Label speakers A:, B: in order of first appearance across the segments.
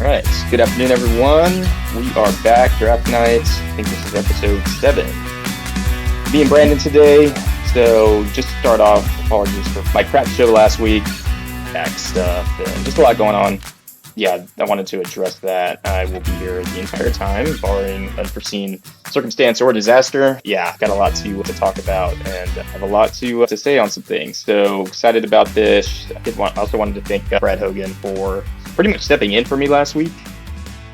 A: right. Good afternoon, everyone. We are back. Draft night. I think this is episode 7. Me and Brandon today. So just to start off, apologies for my crap show last week. Back stuff and just a lot going on. Yeah, I wanted to address that. I will be here the entire time, barring unforeseen circumstance or disaster. Yeah, got a lot to talk about and have a lot to say on some things. So excited about this. I also wanted to thank Brad Hogan for pretty much stepping in for me last week.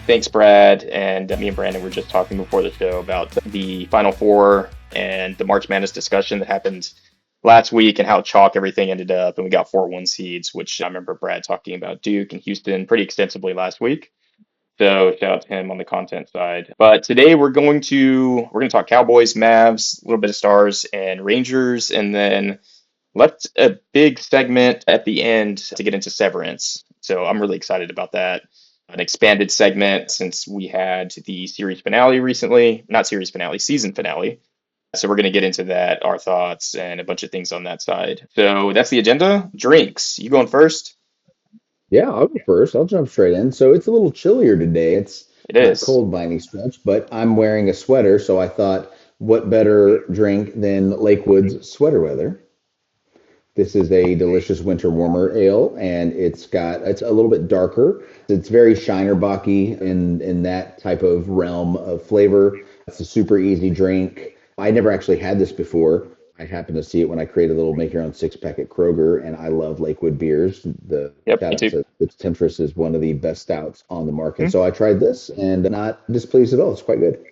A: Thanks, Brad. And me and Brandon were just talking before the show about the Final Four and the March Madness discussion that happened last week and how chalk everything ended up. And we got 4-1 seeds, which I remember Brad talking about Duke and Houston pretty extensively last week. So shout out to him on the content side. But today we're going to talk Cowboys, Mavs, a little bit of Stars and Rangers, and then left a big segment at the end to get into Severance. So I'm really excited about that. An expanded segment since we had the series finale recently, not series finale, season finale. So we're going to get into that, our thoughts, and a bunch of things on that side. So that's the agenda. Drinks. You going first?
B: Yeah, I'll go first. I'll jump straight in. So it's a little chillier today. It's
A: It
B: not
A: is.
B: cold by any stretch, but I'm wearing a sweater, so I thought, what better drink than Lakewood's sweater weather? This is a delicious winter warmer ale, and it's a little bit darker. It's very Shinerbach-y in that type of realm of flavor. It's a super easy drink. I never actually had this before. I happened to see it when I created a little make your own six pack at Kroger, and I love Lakewood beers. The
A: Yep,
B: shout
A: me
B: out
A: too.
B: to the Temptress is one of the best stouts on the market.
A: Hmm.
B: So I tried this and not displeased at all. It's quite good.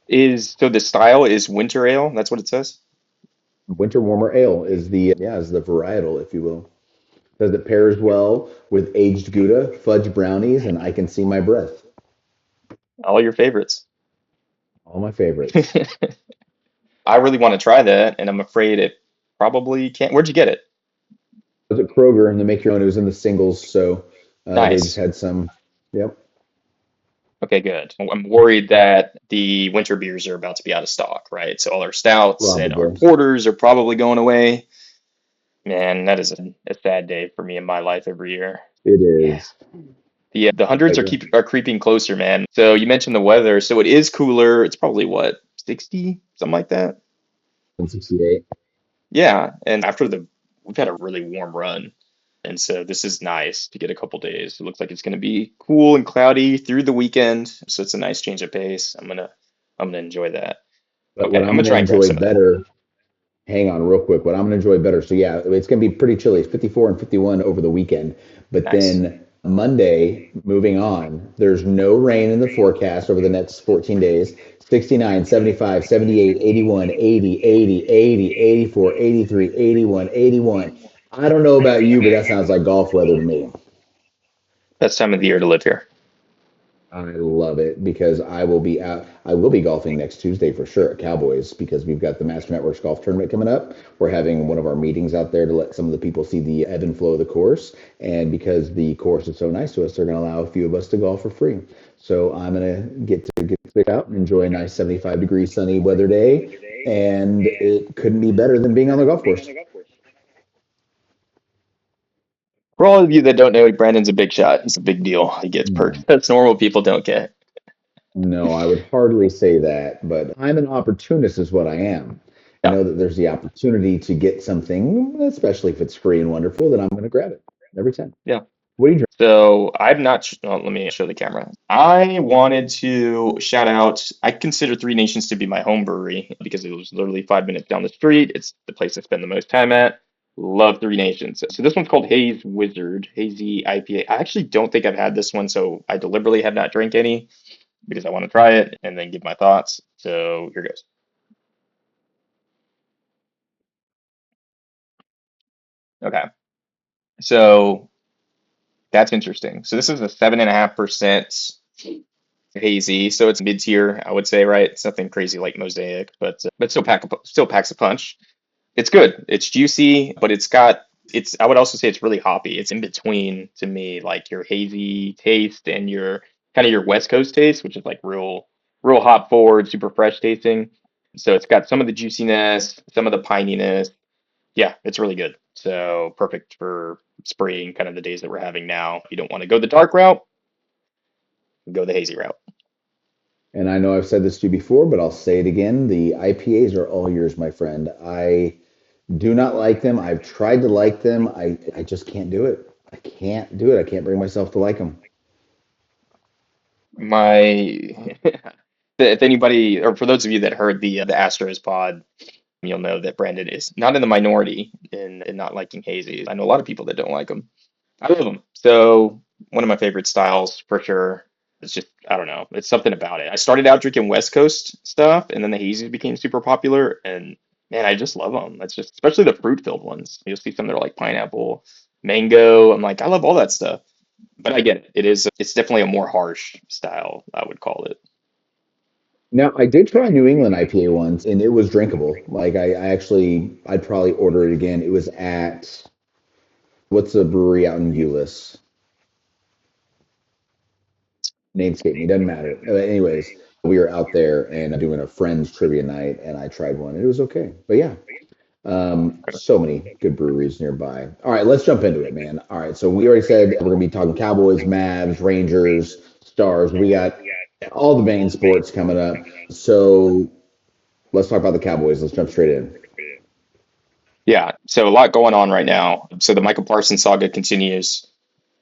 A: So the style is winter ale. That's what it says.
B: Winter warmer ale is the varietal, if you will. Says it pairs well with aged Gouda, fudge brownies, and I can see my breath.
A: All your favorites.
B: All my favorites.
A: I really want to try that, and I'm afraid it probably can't. Where'd you get it?
B: I was at Kroger and the make your own. It was in the singles, so they just
A: Nice.
B: had some. Yep.
A: Okay, good. I'm worried that the winter beers are about to be out of stock, right? So all our stouts and our
B: Probably.
A: porters are probably going away. Man, that is a sad day for me in my life every year.
B: It
A: Yeah.
B: is.
A: The hundreds
B: Like
A: are creeping closer, man. So you mentioned the weather. So it is cooler. It's probably what, 60, something like that?
B: 168.
A: Yeah. And we've had a really warm run. And so this is nice to get a couple days. It looks like it's going to be cool and cloudy through the weekend. So it's a nice change of pace. I'm gonna enjoy that.
B: But
A: Okay,
B: what
A: I'm
B: I'm
A: gonna
B: going to
A: try and grab
B: enjoy
A: some of that.
B: better, hang on real quick. What I'm going to enjoy better. So yeah, it's going to be pretty chilly. It's 54 and 51 over the weekend. But
A: Nice.
B: then Monday, moving on, there's no rain in the forecast over the next 14 days. 69, 75, 78, 81, 80, 80, 80, 84, 83, 81, 81. I don't know about you, but that sounds like golf weather to me.
A: Best time of the year to live here.
B: I love it because I will be out. I will be golfing next Tuesday for sure at Cowboys because we've got the Master Networks golf tournament coming up. We're having one of our meetings out there to let some of the people see the ebb and flow of the course. And because the course is so nice to us, they're going to allow a few of us to golf for free. So I'm going to get out and enjoy a nice 75-degree sunny weather day. And it couldn't be better than being on the golf course.
A: For all of you that don't know, Brandon's a big shot. He's a big deal. He gets perks that normal people don't get.
B: No, I would hardly say that, but I'm an opportunist, is what I am. I
A: Yeah,
B: know that there's the opportunity to get something, especially if it's free and wonderful, then I'm going to grab it every time.
A: yeah.
B: What do you drink?
A: So I'm not. Let me show the camera. I wanted to shout out. I consider Three Nations to be my home brewery because it was literally 5 minutes down the street. It's the place I spend the most time at. Love Three Nations. So this one's called Haze Wizard, Hazy IPA. I actually don't think I've had this one, so I deliberately have not drank any because I want to try it and then give my thoughts. So here goes. Okay. So that's interesting. So this is a 7.5% hazy, so it's mid tier, I would say, right? It's nothing crazy like Mosaic, but still packs a punch. It's good. It's juicy, but it's. I would also say it's really hoppy. It's in between to me, like your hazy taste and your kind of your West Coast taste, which is like real hop forward, super fresh tasting. So it's got some of the juiciness, some of the pininess. Yeah, it's really good. So perfect for spraying kind of the days that we're having now. If you don't want to go the dark route, go the hazy route.
B: And I know I've said this to you before, but I'll say it again. The IPAs are all yours, my friend. I do not like them. I've tried to like them. I just can't do it. I can't do it. I can't bring myself to like them.
A: My if anybody, or for those of you that heard the Astros pod, you'll know that Brandon is not in the minority in not liking hazies. I know a lot of people that don't like them. I love them. So one of my favorite styles for sure. It's just, I don't know. It's something about it. I started out drinking West Coast stuff, and then the hazies became super popular. And man, I just love them. That's just, especially the fruit filled ones. You'll see some that are like pineapple, mango. I'm like, I love all that stuff. But I get it. It's definitely a more harsh style, I would call it.
B: Now, I did try New England IPA once, and it was drinkable. Like I'd probably order it again. It was at what's the brewery out in Euless? Namescape me, doesn't matter. Anyways, we were out there and doing a friend's trivia night, and I tried one, and it was okay. But yeah, so many good breweries nearby. All right, let's jump into it, man. All right, so we already said we're gonna be talking Cowboys, Mavs, Rangers, Stars. We got all the main sports coming up. So let's talk about the Cowboys. Let's jump straight in.
A: Yeah. So a lot going on right now. So the Micah Parsons saga continues.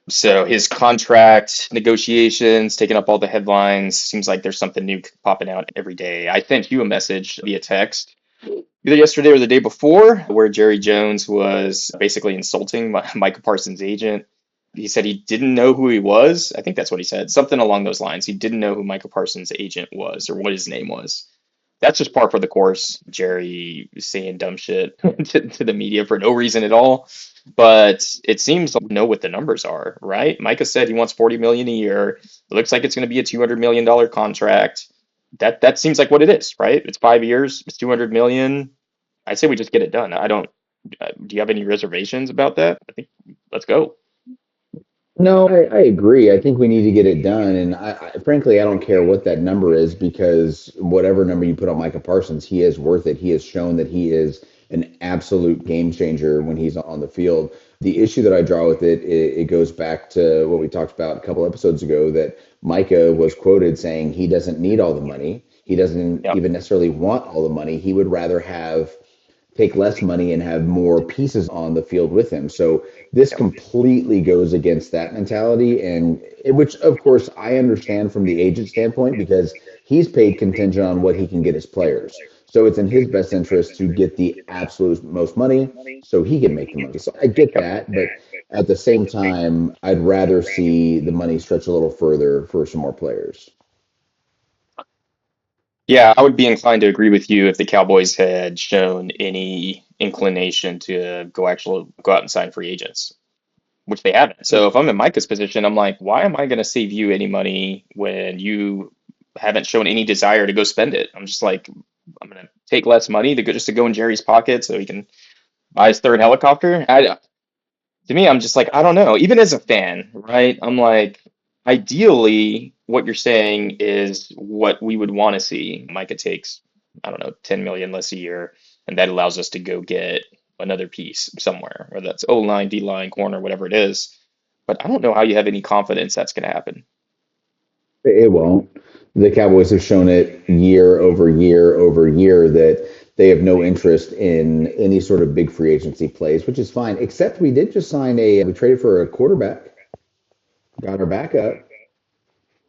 A: So his contract negotiations taking up all the headlines. Seems like there's something new popping out every day. I sent you a message via text either yesterday or the day before where Jerry Jones was basically insulting Micah Parsons' agent. He said he didn't know who he was. I think that's what he said. Something along those lines. He didn't know who Micah Parsons' agent was or what his name was. That's just par for the course. Jerry saying dumb shit to the media for no reason at all. But it seems like we know what the numbers are, right? Micah said he wants 40 million a year. It looks like it's going to be a $200 million contract. That seems like what it is, right? It's 5 years, it's 200 million. I say we just get it done. I don't. Do you have any reservations about that? I think let's go.
B: No, I agree. I think we need to get it done. And frankly, I don't care what that number is because whatever number you put on Micah Parsons, he is worth it. He has shown that he is an absolute game changer when he's on the field. The issue that I draw with it goes back to what we talked about a couple episodes ago that Micah was quoted saying he doesn't need all the money. He doesn't
A: Yeah.
B: even necessarily want all the money. He would rather have take less money and have more pieces on the field with him. So this
A: Yeah.
B: completely goes against that mentality, and which of course I understand from the agent standpoint because he's paid contingent on what he can get his players. So it's in his best interest to get the absolute most money so he can make the most. So I get
A: Yep.
B: that, but at the same time, I'd rather see the money stretch a little further for some more players.
A: Yeah, I would be inclined to agree with you if the Cowboys had shown any inclination to go out and sign free agents, which they haven't. So if I'm in Micah's position, I'm like, why am I going to save you any money when you haven't shown any desire to go spend it? I'm just like, I'm going to take less money to go in Jerry's pocket so he can buy his third helicopter. To me, I'm just like, I don't know. Even as a fan, right? I'm like, ideally, what you're saying is what we would want to see. Micah takes, I don't know, 10 million less a year, and that allows us to go get another piece somewhere, whether that's O line, D line, corner, whatever it is. But I don't know how you have any confidence that's going to happen.
B: It won't. The Cowboys have shown it year over year over year that they have no interest in any sort of big free agency plays, which is fine. Except we did just sign we traded for a quarterback, got our backup.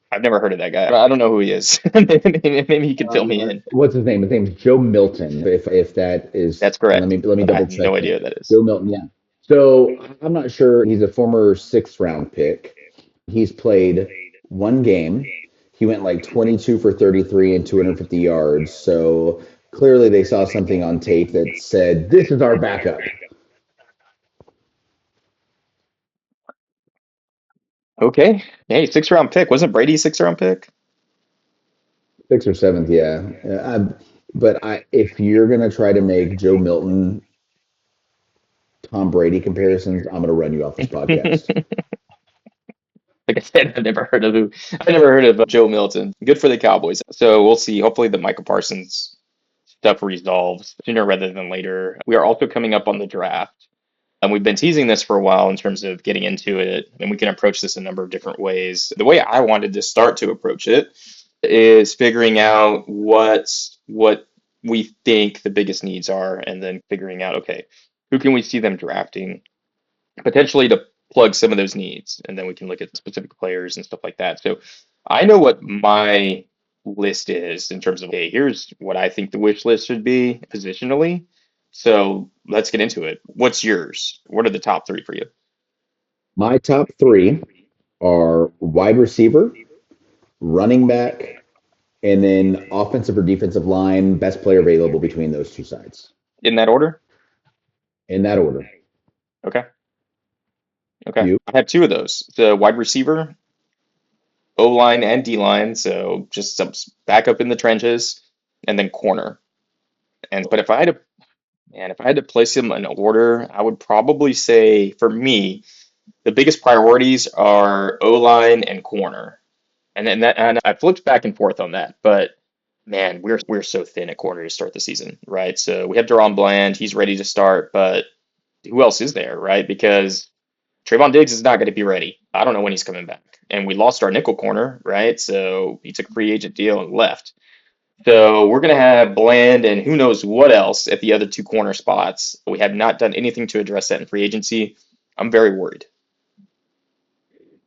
A: I've never heard of that guy. I don't know who he is. Maybe he could fill me in.
B: What's his name? His name's Joe Milton. If that is,
A: That's correct,
B: let me
A: but I
B: double
A: have no
B: check
A: idea
B: that.
A: what that is.
B: Joe Milton, yeah. So I'm not sure. He's a former sixth round pick. He's played one game. He went like 22 for 33 and 250 yards. So clearly they saw something on tape that said, this is our backup.
A: Okay. Hey, 6th round pick. Wasn't Brady a 6th round pick?
B: Sixth or seventh, yeah. But if you're going to try to make Joe Milton Tom Brady comparisons, I'm going to run you off this podcast.
A: Like I said, I've never heard of Joe Milton. Good for the Cowboys. So we'll see. Hopefully the Micah Parsons stuff resolves sooner rather than later. We are also coming up on the draft. And we've been teasing this for a while in terms of getting into it, and we can approach this a number of different ways. The way I wanted to start to approach it is figuring out what we think the biggest needs are, and then figuring out, okay, who can we see them drafting potentially to plug some of those needs, and then we can look at specific players and stuff like that. So I know what my list is in terms of, okay, here's what I think the wish list should be positionally. So let's get into it. What's yours? What are the top three for you?
B: My top three are wide receiver, running back, and then offensive or defensive line, best player available between those two sides.
A: In that order?
B: In that order.
A: Okay. Okay.
B: You?
A: I have two of those. The wide receiver, O line and D line. So just some backup in the trenches, and then corner. And but if I had to place them in order, I would probably say for me, the biggest priorities are O line and corner. And I flipped back and forth on that, but man, we're so thin at corner to start the season, right? So we have Deron Bland, he's ready to start, but who else is there, right? Because Trayvon Diggs is not going to be ready. I don't know when he's coming back. And we lost our nickel corner, right? So he took a free agent deal and left. So we're going to have Bland and who knows what else at the other two corner spots. We have not done anything to address that in free agency. I'm very worried.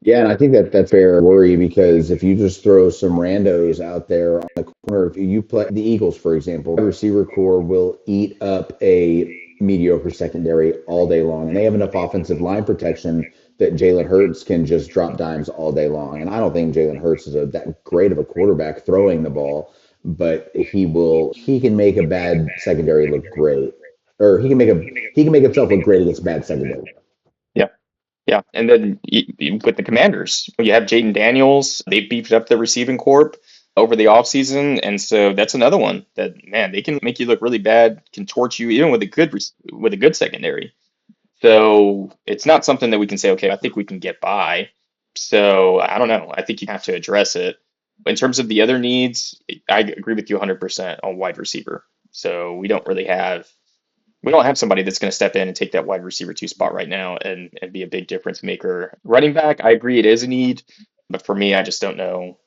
B: Yeah, and I think that that's fair worry because if you just throw some randos out there on the corner, if you play the Eagles, for example, the receiver core will eat up a mediocre secondary all day long, and they have enough offensive line protection that Jalen Hurts can just drop dimes all day long. And I don't think Jalen Hurts is that great of a quarterback throwing the ball, but he can make a bad secondary look great, or he can make himself look great against bad secondary.
A: Yeah. Yeah, and then with the Commanders, you have Jaden Daniels. They beefed up the receiving corp over the offseason, and so that's another one that man they can make you look really bad, can torch you even with a with a good secondary. So it's not something that we can say, okay, I think we can get by. So I don't know. I think you have to address it. In terms of the other needs, I agree with you 100% on wide receiver. So we don't have somebody that's going to step in and take that wide receiver two spot right now and be a big difference maker. Running back, I agree it is a need, but for me, I just don't know.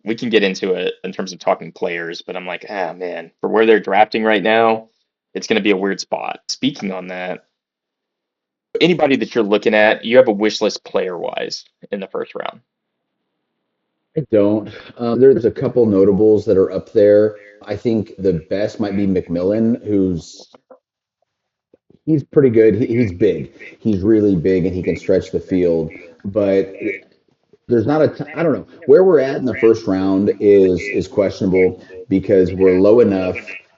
A: We can get into it in terms of talking players, but I'm like, ah, man, for where they're drafting right now, it's going to be a weird spot. Speaking on that, anybody that you're looking at, you have a wish list player wise in the first round.
B: I don't. There's a couple notables that are up there. I think the best might be McMillan, he's pretty good. He's big. He's really big and he can stretch the field. But there's not I don't know where we're at in the first round is questionable because we're low enough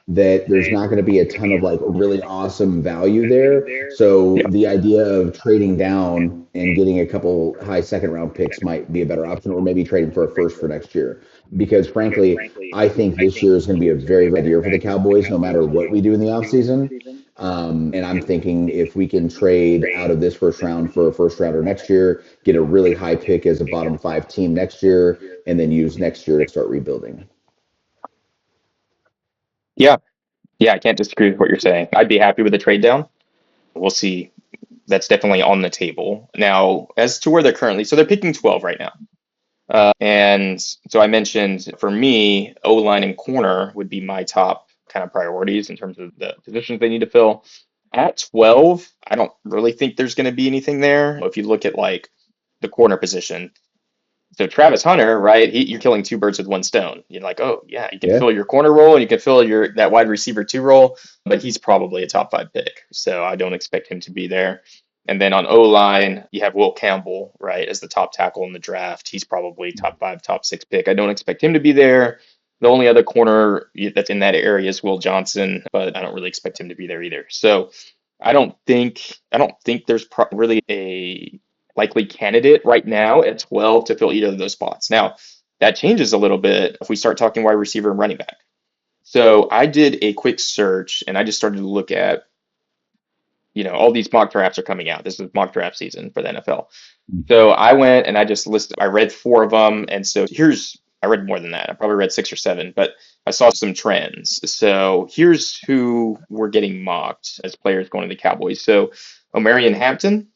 B: that there's not going to be a ton of like really awesome value there. So
A: Yeah.
B: the idea of trading down and getting a couple high second round picks might be a better option, or maybe trading for a first for next year. Because frankly, I think this year is going to be a very bad year for the Cowboys, no matter what we do in the offseason. And I'm thinking if we can trade out of this first round for a first rounder next year, get a really high pick as a bottom five team next year, and then use next year to start rebuilding.
A: Yeah. Yeah. I can't disagree with what you're saying. I'd be happy with a trade down. We'll see. That's definitely on the table. Now, as to where they're currently, so they're picking 12 right now. And so I mentioned for me, O line and corner would be my top kind of priorities in terms of the positions they need to fill. At 12, I don't really think there's going to be anything there. If you look at like the corner position, so Travis Hunter, right? You're killing two birds with one stone. You're like, oh yeah, you can
B: Yeah.
A: fill your corner role and you can fill your that wide receiver two role, but he's probably a top five pick, so I don't expect him to be there. And then on O line, you have Will Campbell, right, as the top tackle in the draft. He's probably top five, top six pick. I don't expect him to be there. The only other corner that's in that area is Will Johnson, but I don't really expect him to be there either. So I don't think there's really a likely candidate right now at 12 to fill either of those spots. Now, that changes a little bit if we start talking wide receiver and running back. So I did a quick search and I just started to look at, all these mock drafts are coming out. This is mock draft season for the NFL. So I went and I read four of them. And so I read more than that. I probably read six or seven, but I saw some trends. So here's who we're getting mocked as players going to the Cowboys. So Omarion Hampton,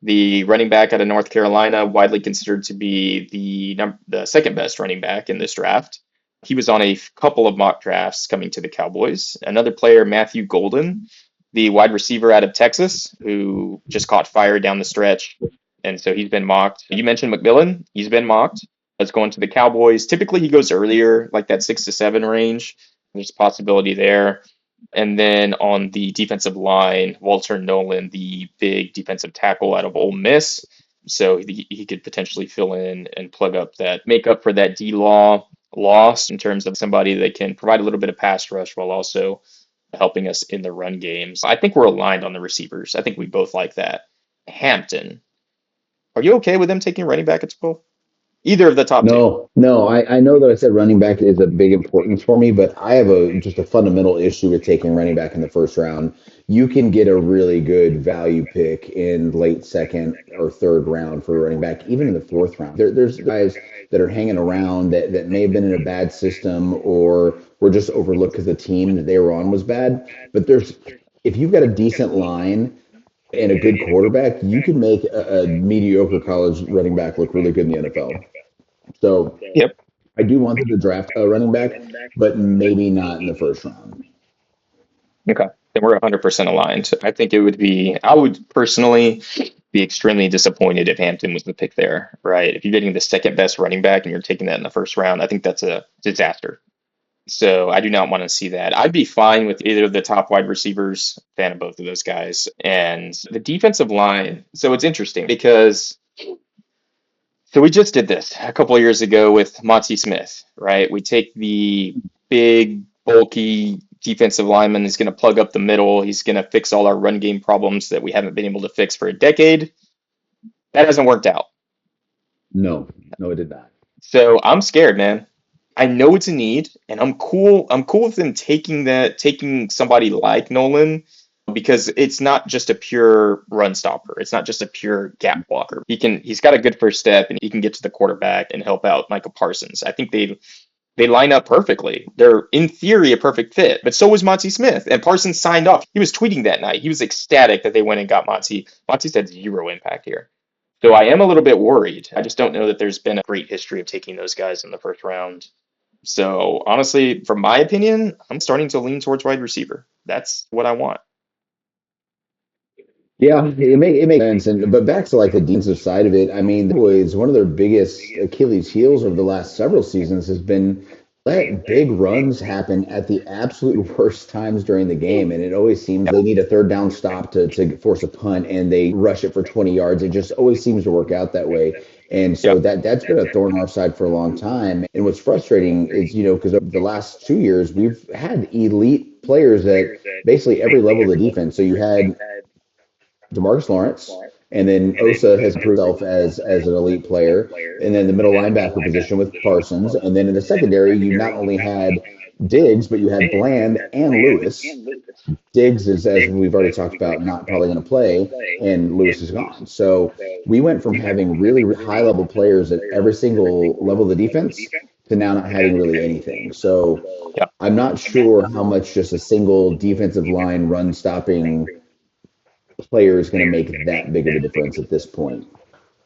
A: the running back out of North Carolina, widely considered to be the second best running back in this draft. He was on a couple of mock drafts coming to the Cowboys. Another player, Matthew Golden, the wide receiver out of Texas, who just caught fire down the stretch. And so he's been mocked. You mentioned McMillan. He's been mocked. Let's go into the Cowboys. Typically, he goes earlier, like that 6 to 7 range. There's a possibility there. And then on the defensive line, Walter Nolan, the big defensive tackle out of Ole Miss. So he could potentially fill in and make up for that D-Law loss in terms of somebody that can provide a little bit of pass rush while also helping us in the run games. I think we're aligned on the receivers. I think we both like that. Hampton, are you okay with them taking running back at 12? Either of the top two.
B: No. I know that I said running back is a big importance for me, but I have just a fundamental issue with taking running back in the first round. You can get a really good value pick in late second or third round for a running back, even in the fourth round. There's guys that are hanging around that may have been in a bad system or were just overlooked because the team that they were on was bad. But if you've got a decent line and a good quarterback, you can make a mediocre college running back look really good in the NFL. So
A: Yep.
B: I do want them to draft a running back, but maybe not in the first round.
A: Okay. Then we're 100% aligned. I would personally be extremely disappointed if Hampton was the pick there, right? If you're getting the second best running back and you're taking that in the first round, I think that's a disaster. So I do not want to see that. I'd be fine with either of the top wide receivers, fan of both of those guys. And the defensive line. So it's interesting because we just did this a couple of years ago with Monty Smith, right? We take the big, bulky defensive lineman. He's going to plug up the middle. He's going to fix all our run game problems that we haven't been able to fix for a decade. That hasn't worked out.
B: No, it did not.
A: So I'm scared, man. I know it's a need, and I'm cool. I'm cool with them taking somebody like Nolan because it's not just a pure run stopper. It's not just a pure gap blocker. He's got a good first step, and he can get to the quarterback and help out Micah Parsons. I think they line up perfectly. They're in theory a perfect fit, but so was Monty Smith, and Parsons signed off. He was tweeting that night. He was ecstatic that they went and got Monty. Monty's had zero impact here. So I am a little bit worried. I just don't know that there's been a great history of taking those guys in the first round. So honestly, from my opinion, I'm starting to lean towards wide receiver. That's what I want.
B: Yeah, it makes sense. But back to like the defensive side of it, I mean, the Cowboys, one of their biggest Achilles heels over the last several seasons has been let big runs happen at the absolute worst times during the game. And it always seems they need a third down stop to force a punt and they rush it for 20 yards. It just always seems to work out that way. And so
A: Yep.
B: that's been a thorn in our side for a long time. And what's frustrating is, because over the last 2 years, we've had elite players at basically every level of the defense. So you had DeMarcus Lawrence, and then Osa has proved himself as an elite player, and then the middle linebacker position with Parsons, and then in the secondary you not only had Diggs, but you had Bland and Lewis. Diggs is, as we've already talked about, not probably going to play, and Lewis is gone. So we went from having really high level players at every single level of the defense to now not having really anything. So
A: Yep.
B: I'm not sure how much just a single defensive line run stopping player is going to make that big of a difference at this point.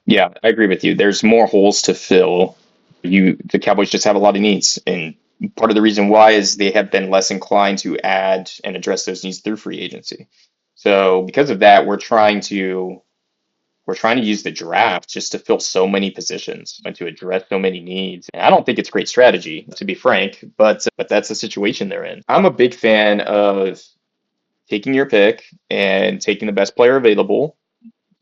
A: Yeah, I agree with you. There's more holes to fill. The Cowboys just have a lot of needs, and part of the reason why is they have been less inclined to add and address those needs through free agency. So because of that, we're trying to use the draft just to fill so many positions and to address so many needs. And I don't think it's a great strategy, to be frank, but that's the situation they're in. I'm a big fan of taking your pick and taking the best player available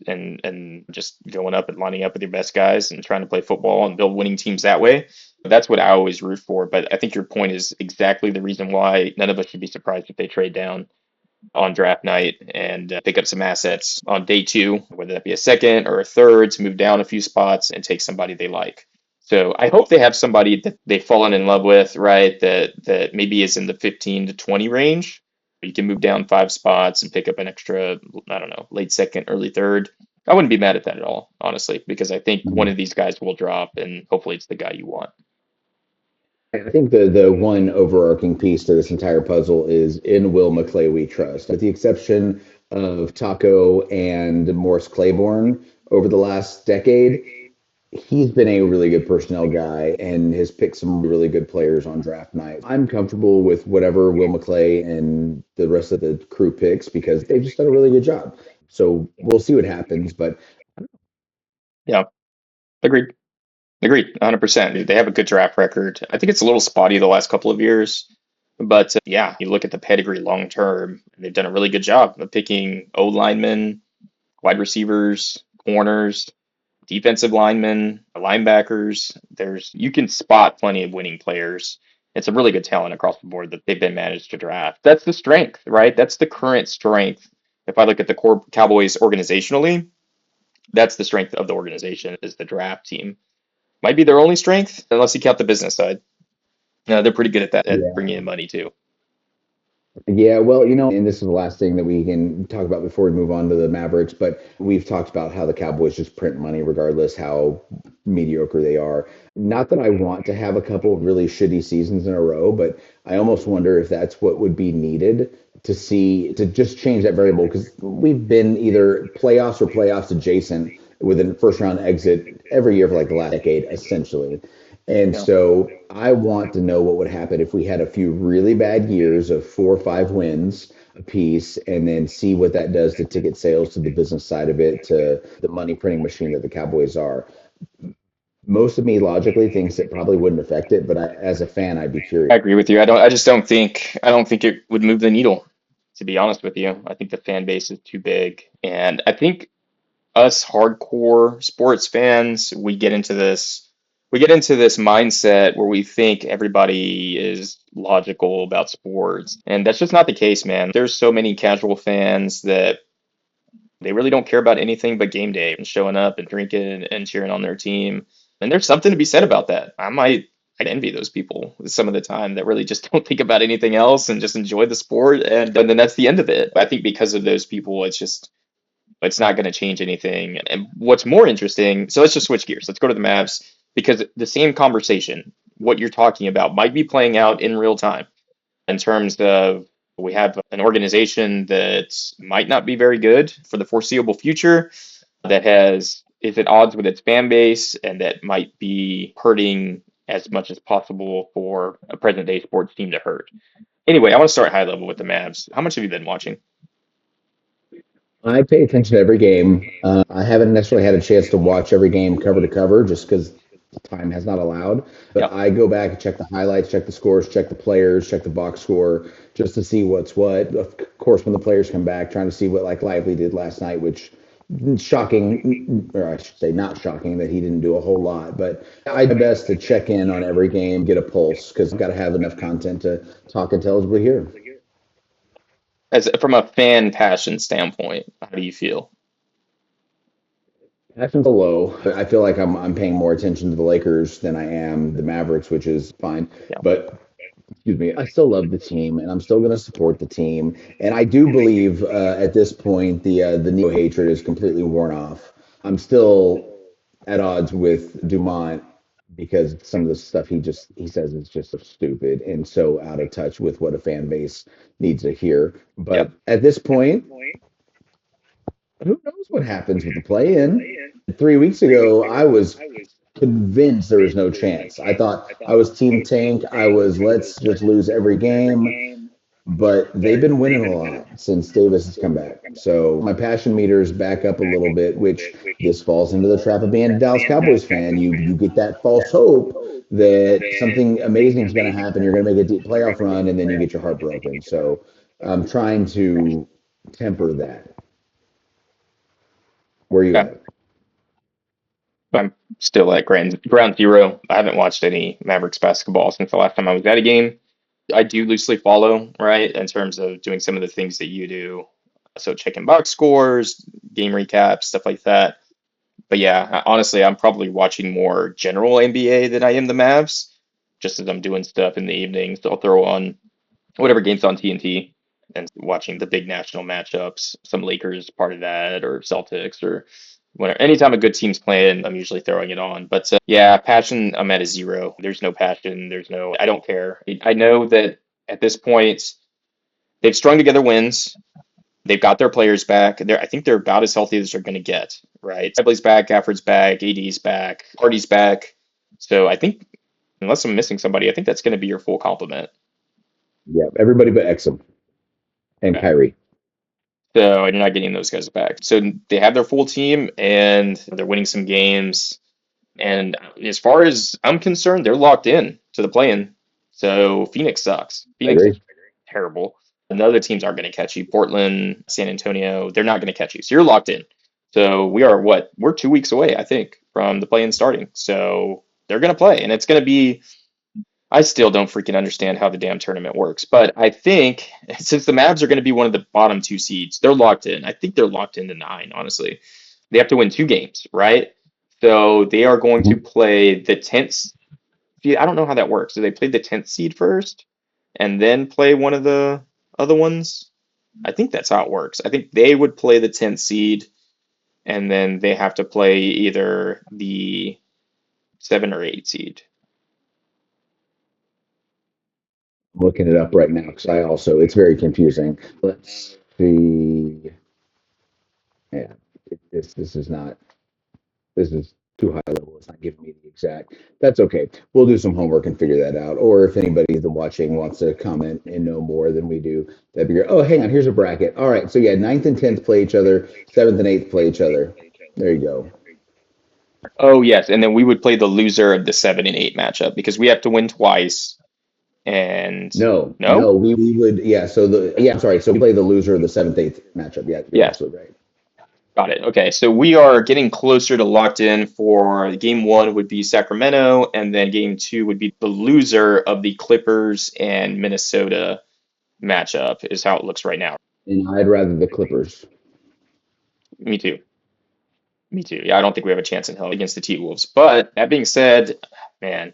A: and just going up and lining up with your best guys and trying to play football and build winning teams that way. That's what I always root for. But I think your point is exactly the reason why none of us should be surprised if they trade down on draft night and pick up some assets on day two, whether that be a second or a third, to move down a few spots and take somebody they like. So I hope they have somebody that they've fallen in love with, right? That maybe is in the 15 to 20 range. You can move down 5 spots and pick up an extra, I don't know, late second, early third. I wouldn't be mad at that at all, honestly, because I think one of these guys will drop and hopefully it's the guy you want.
B: I think the one overarching piece to this entire puzzle is in Will McClay we trust. With the exception of Taco and Morris Claiborne over the last decade, he's been a really good personnel guy and has picked some really good players on draft night. I'm comfortable with whatever Will McClay and the rest of the crew picks because they've just done a really good job. So we'll see what happens. But
A: Yeah, agreed. Agreed, 100%. They have a good draft record. I think it's a little spotty the last couple of years, but yeah, you look at the pedigree long term, they've done a really good job of picking O linemen, wide receivers, corners, defensive linemen, linebackers. There's you can spot plenty of winning players. It's a really good talent across the board that they've been managed to draft. That's the strength, right? That's the current strength. If I look at the core Cowboys organizationally, that's the strength of the organization is the draft team. Might be their only strength, unless you count the business side. They're pretty good at that, at
B: yeah,
A: bringing in money too.
B: yeah, well, and this is the last thing that we can talk about before we move on to the Mavericks, but we've talked about how the Cowboys just print money regardless how mediocre they are. Not that I want to have a couple of really shitty seasons in a row, but I almost wonder if that's what would be needed to just change that variable because we've been either playoffs or playoffs adjacent with a first round exit every year for like the last decade, essentially. And
A: Yeah,
B: so I want to know what would happen if we had a few really bad years of 4 or 5 wins apiece, and then see what that does to ticket sales, to the business side of it, to the money printing machine that the Cowboys are. Most of me logically thinks it probably wouldn't affect it, but as a fan, I'd be
A: I
B: curious.
A: agree with you. I just don't think. I don't think it would move the needle. To be honest with you, I think the fan base is too big, and I think us hardcore sports fans, we get into this mindset where we think everybody is logical about sports, and that's just not the case, man. There's so many casual fans that they really don't care about anything but game day and showing up and drinking and cheering on their team. And there's something to be said about that. I'd envy those people some of the time that really just don't think about anything else and just enjoy the sport. And then that's the end of it. I think because of those people, it's not going to change anything. And what's more interesting, so let's just switch gears. Let's go to the Mavs because the same conversation, what you're talking about, might be playing out in real time in terms of we have an organization that might not be very good for the foreseeable future, that has is at odds with its fan base, and that might be hurting as much as possible for a present day sports team to hurt. Anyway, I want to start high level with the Mavs. How much have you been watching?
B: I pay attention to every game. I haven't necessarily had a chance to watch every game cover to cover just because time has not allowed. But
A: Yeah,
B: I go back and check the highlights, check the scores, check the players, check the box score, just to see what's what. Of course, when the players come back, trying to see what like Lively did last night, which shocking, or I should say not shocking that he didn't do a whole lot. But I do my best to check in on every game, get a pulse, because I've got to have enough content to talk intelligibly here.
A: as from a fan passion standpoint, how do you feel?
B: Passion's low. I feel like I'm paying more attention to the Lakers than I am the Mavericks, which is fine.
A: Yeah,
B: But excuse me, I still love the team, and I'm still going to support the team. And I do believe at this point the neo hatred is completely worn off. I'm still at odds with Dumont because some of the stuff he says is just so stupid and so out of touch with what a fan base needs to hear.
A: yeah,
B: But at this point, who knows what happens with the play-in? 3 weeks ago, I was convinced there was no chance. I thought I was Team Tank. I was let's just lose every game. But they've been winning a lot since Davis has come back. So my passion meter is back up a little bit, which this falls into the trap of being a Dallas Cowboys fan. You get that false hope that something amazing is going to happen. You're going to make a deep playoff run, and then you get your heart broken. So I'm trying to temper that. Where are you
A: okay.
B: at?
A: I'm still at ground zero. I haven't watched any Mavericks basketball since the last time I was at a game. I do loosely follow, right, in terms of doing some of the things that you do. So checking box scores, game recaps, stuff like that. But yeah, honestly, I'm probably watching more general NBA than I am the Mavs, just as I'm doing stuff in the evenings. So I'll throw on whatever game's on TNT and watching the big national matchups, some Lakers part of that, or Celtics, or Anytime a good team's playing, I'm usually throwing it on. But yeah, passion, I'm at a zero. There's no passion. I don't care. I know that at this point, they've strung together wins. They've got their players back. I think they're about as healthy as they're going to get, right? Bradley's back, Gafford's back, AD's back, Hardy's back. So I think, unless I'm missing somebody, I think that's going to be your full complement.
B: Yeah, everybody but Exum and
A: Okay.
B: Kyrie.
A: So you're not getting those guys back. So they have their full team and they're winning some games. And as far as I'm concerned, they're locked in to the play-in. So Phoenix sucks.
B: I
A: Phoenix is
B: agree.
A: terrible. And the other teams aren't going to catch you. Portland, San Antonio, they're not going to catch you. So you're locked in. So we are what? We're 2 weeks away, I think, from the play-in starting. So they're going to play, and it's going to be. I still don't freaking understand how the damn tournament works, but I think since the Mavs are going to be one of the bottom two seeds, they're locked in. I think they're locked into nine, honestly. They have to win two games, right? So they are going to
B: Mhm.
A: play the 10th. I don't know how that works. Do they play the 10th seed first and then play one of the other ones? I think that's how it works. I think they would play the 10th seed and then they have to play either the 7 or 8 seed.
B: I'm looking it up right now because it's very confusing. Let's see. Yeah, this is not, this is too high level. It's not giving me the exact. That's okay. We'll do some homework and figure that out. Or if anybody that's watching wants to comment and know more than we do, that'd be great. Oh, hang on. Here's a bracket. All right. So yeah, ninth and 10th play each other. Seventh and eighth play each other. There you go.
A: Oh, yes. And then we would play the loser of the 7 and 8 matchup because we have to win twice. And
B: No,
A: no?
B: we would, yeah. I'm sorry. So we play the loser of the seventh, eighth matchup. Yeah, you're
A: Yes.
B: absolutely right.
A: Got it. Okay. So we are getting closer to locked in for game one would be Sacramento, and then game two would be the loser of the Clippers and Minnesota matchup, is how it looks right now.
B: And I'd rather the Clippers.
A: Me too. Me too. Yeah, I don't think we have a chance in hell against the T Wolves. But that being said, man,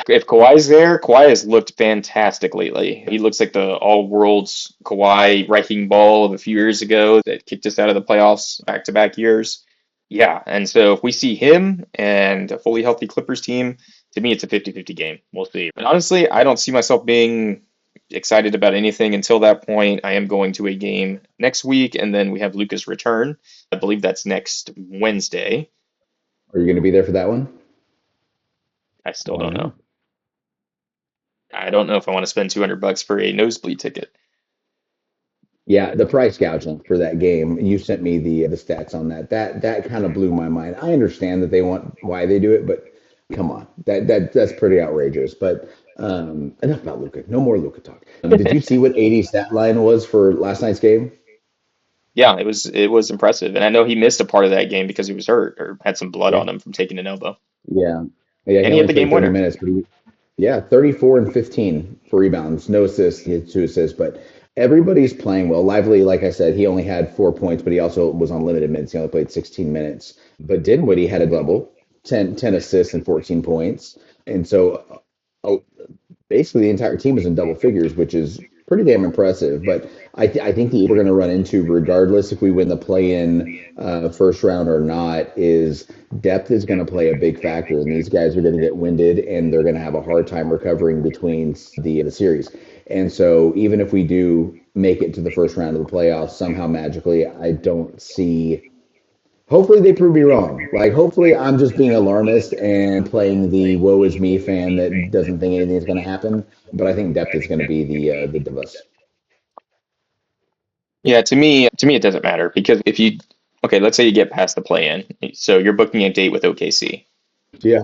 A: if Kawhi's there, Kawhi has looked fantastic lately. He looks like the all worlds Kawhi wrecking ball of a few years ago that kicked us out of the playoffs back to back years. Yeah, and so if we see him and a fully healthy Clippers team, to me it's a 50-50 game. We'll see. But honestly, I don't see myself being excited about anything until that point. I am going to a game next week, and then we have Luca's return. I believe that's next Wednesday.
B: Are you going to be there for that one?
A: I still
B: Why
A: don't know.
B: not?
A: I don't know if I want to spend $200 for a nosebleed ticket.
B: Yeah, the price gouging for that game. You sent me the stats on that. That kind of blew my mind. I understand that they want why they do it, but come on, that's pretty outrageous. But enough about Luca. No more Luca talk. Did you see what 80 stat line was for last night's game?
A: Yeah, it was impressive, and I know he missed a part of that game because he was hurt or had some blood
B: Yeah,
A: on him from taking an elbow,
B: yeah, yeah. He
A: and he hit
B: only
A: the
B: played
A: game
B: 30
A: winner.
B: minutes, but yeah, 34 and 15 for rebounds, no assists, he had 2 assists, but everybody's playing well. Lively, like I said, he only had 4 points, but he also was on limited minutes. He only played 16 minutes. But Dinwiddie had a double, 10 assists and 14 points. And so basically the entire team was in double figures, which is pretty damn impressive. But I think the we're going to run into, regardless if we win the play-in first round or not, is depth is going to play a big factor, and these guys are going to get winded, and they're going to have a hard time recovering between the series. And so even if we do make it to the first round of the playoffs somehow magically, I don't see. Hopefully they prove me wrong. Like hopefully I'm just being alarmist and playing the woe is me fan that doesn't think anything's going to happen. But I think depth is going to be the divus.
A: Yeah, to me, it doesn't matter because okay, let's say you get past the play-in, so you're booking a date with OKC.
B: Yeah.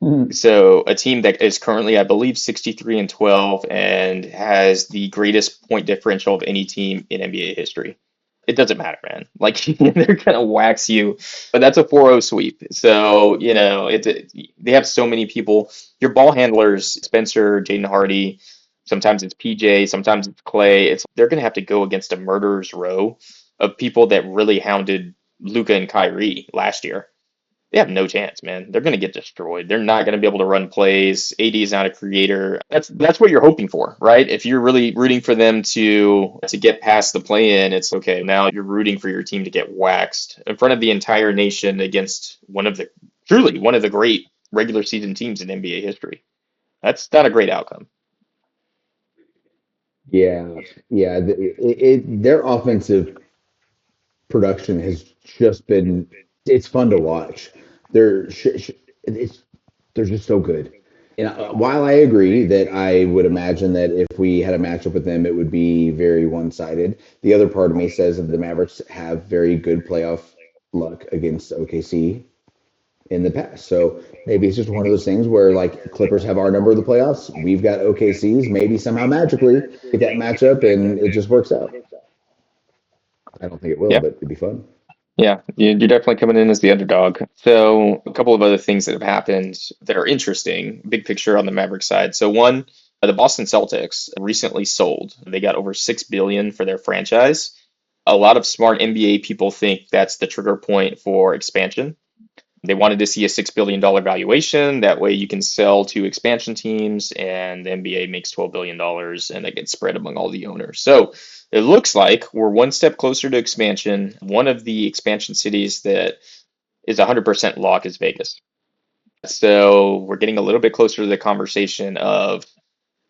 B: Mhm.
A: So a team that is currently, I believe, 63 and 12 and has the greatest point differential of any team in NBA history. It doesn't matter, man. Like they're gonna wax you, but that's a 4-0 sweep. So they have so many people. Your ball handlers, Spencer, Jaden Hardy. Sometimes it's PJ, sometimes it's Clay. They're gonna have to go against a murderer's row of people that really hounded Luca and Kyrie last year. they have no chance, man. They're going to get destroyed. They're not going to be able to run plays. AD is not a creator. That's what you're hoping for, right? If you're really rooting for them to get past the play-in, it's okay. Now you're rooting for your team to get waxed in front of the entire nation against truly one of the great regular season teams in NBA history. That's not a great outcome.
B: Yeah, yeah. Their offensive production has just been, it's fun to watch. They're it's they're just so good. And while I agree that I would imagine that if we had a matchup with them, it would be very one-sided, the other part of me says that the Mavericks have very good playoff luck against OKC in the past. So maybe it's just one of those things where like Clippers have our number of the playoffs, we've got OKC's, maybe somehow magically get that matchup and it just works out. I don't think it will,
A: Yeah.
B: but it'd be fun.
A: Yeah, you're definitely coming in as the underdog. So, a couple of other things that have happened that are interesting, big picture on the Maverick side. So, one, the Boston Celtics recently sold. They got over 6 billion for their franchise. A lot of smart NBA people think that's the trigger point for expansion. They wanted to see a $6 billion valuation. That way you can sell to expansion teams and the NBA makes $12 billion and that gets spread among all the owners. So it looks like we're one step closer to expansion. One of the expansion cities that is 100% lock is Vegas. So we're getting a little bit closer to the conversation of,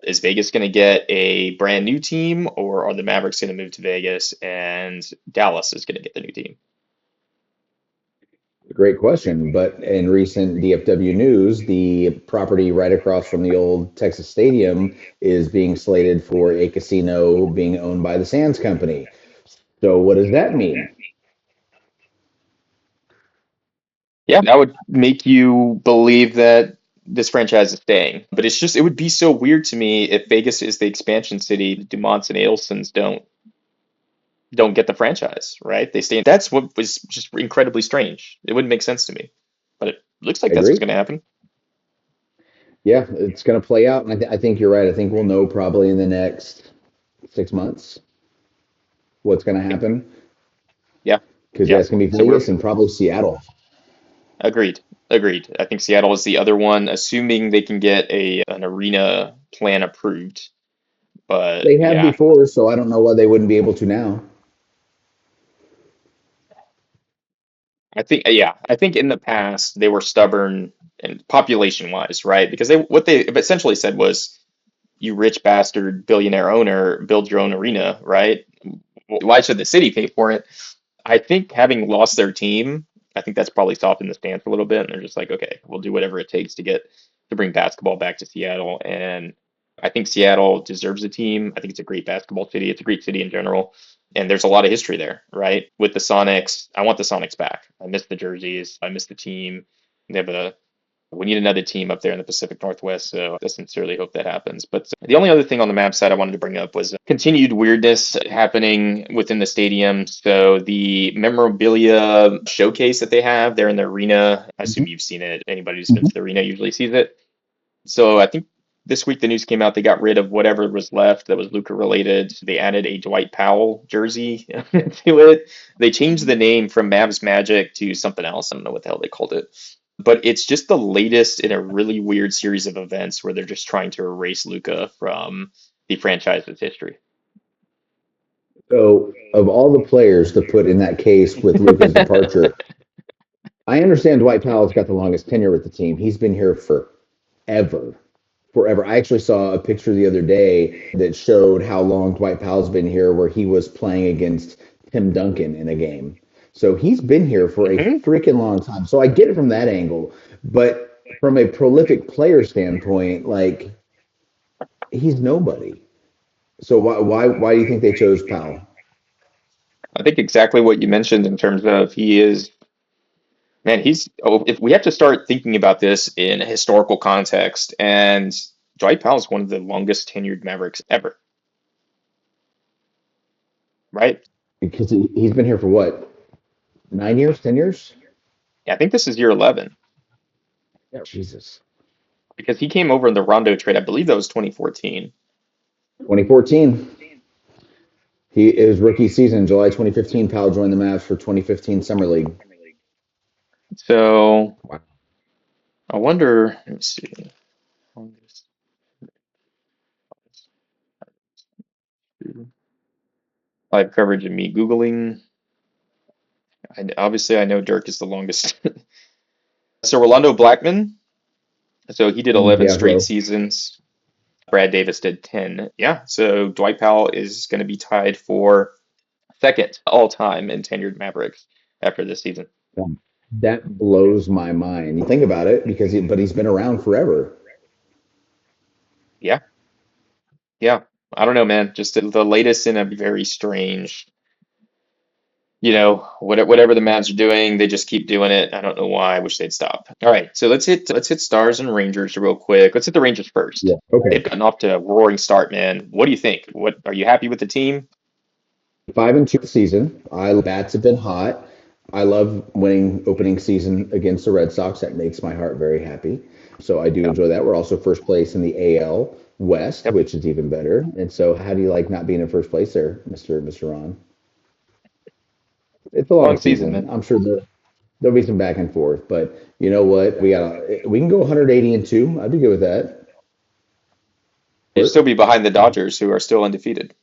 A: is Vegas going to get a brand new team, or are the Mavericks going to move to Vegas and Dallas is going to get the new team?
B: Great question. But in recent DFW news, the property right across from the old Texas Stadium is being slated for a casino being owned by the Sands Company. So what does that mean?
A: Yeah, that would make you believe that this franchise is staying. But it would be so weird to me if Vegas is the expansion city, the Dumonts and Adelsons don't get the franchise, right? They stay. That's what was just incredibly strange. It wouldn't make sense to me, but it looks like
B: I
A: that's what's
B: agree.
A: going to happen.
B: Yeah, it's going to play out. And I think you're right. I think we'll know probably in the next 6 months what's going to happen.
A: Yeah,
B: Because, yeah,
A: yeah.
B: it's going to be
A: So we're
B: Vegas and probably Seattle.
A: agreed. Agreed. I think Seattle is the other one, assuming they can get a an arena plan approved. But
B: They have
A: yeah,
B: before, so I don't know why they wouldn't be able to now.
A: I think in the past they were stubborn and population wise, right? Because what they essentially said was, you rich bastard billionaire owner, build your own arena, right? Why should the city pay for it? I think having lost their team, I think that's probably softened the stance a little bit, and they're just like, okay, we'll do whatever it takes to bring basketball back to Seattle. And I think Seattle deserves a team. I think it's a great basketball city. It's a great city in general. And there's a lot of history there, right? With the Sonics, I want the Sonics back. I miss the jerseys. I miss the team. They have a We need another team up there in the Pacific Northwest, so I sincerely hope that happens. But the only other thing on the map side I wanted to bring up was continued weirdness happening within the stadium. So the memorabilia showcase that they have there in the arena, I assume you've seen it. Anybody who's been to the arena usually sees it. So I think this week the news came out they got rid of whatever was left that was Luka related. They added a Dwight Powell jersey to it. They changed the name from Mavs Magic to something else. I don't know what the hell they called it. But it's just the latest in a really weird series of events where they're just trying to erase Luka from the franchise's history.
B: So, of all the players to put in that case with Luca's departure, I understand Dwight Powell's got the longest tenure with the team. He's been here forever. Forever. I actually saw a picture the other day that showed how long Dwight Powell's been here, where he was playing against Tim Duncan in a game. So he's been here for a
A: Mhm.
B: freaking long time. So I get it from that angle. But from a prolific player standpoint, like he's nobody. So why do you think they chose Powell?
A: I think exactly what you mentioned in terms of he is, man, if we have to start thinking about this in a historical context, and Dwight Powell is one of the longest tenured Mavericks ever, right?
B: Because he's been here for what, 9 years, 10 years?
A: Yeah, I think this is year 11
B: Yeah, Jesus.
A: because he came over in the Rondo trade. I believe that was 2014.
B: 2014. His rookie season, July 2015, Powell joined the Mavs for 2015 Summer League.
A: So
B: Wow.
A: I wonder, let me see. Live coverage of me Googling. Obviously, I know Dirk is the longest. So Rolando Blackman, so he did 11
B: Yeah,
A: straight
B: bro.
A: seasons. Brad Davis did 10. Yeah, so Dwight Powell is going to be tied for second all time in tenured Mavericks after this season.
B: That blows my mind. You think about it, but he's been around forever.
A: Yeah, yeah. I don't know, man. Just the latest in a very strange, whatever the Mavs are doing, they just keep doing it. I don't know why. I wish they'd stop. All right, so let's hit Stars and Rangers real quick. Let's hit the Rangers first.
B: Yeah. Okay.
A: They've gotten off to a roaring start, man. What do you think? What are you happy with the team?
B: 5-2 season. I bats have been hot. I love winning opening season against the Red Sox. That makes my heart very happy. So I do
A: Yeah.
B: enjoy that. We're also first place in the AL West,
A: Yep.
B: which is even better. And so, how do you like not being in first place there, Mister Ron? It's a long
A: Long season,
B: season.
A: man.
B: I'm sure there'll be some back and forth, but you know what? We can go 180 and two. I'd be good with that.
A: You'd still be behind the Dodgers, who are still undefeated.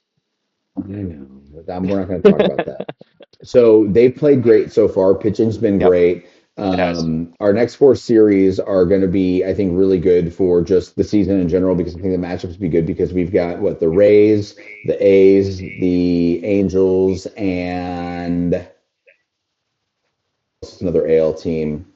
B: I know. We're not going to talk about that. So they've played great so far. Pitching's been
A: Yep,
B: great.
A: it has.
B: Our next four series are going to be, I think, really good for just the season in general because I think the matchups will be good because we've got the Rays, the A's, the Angels, and another AL team.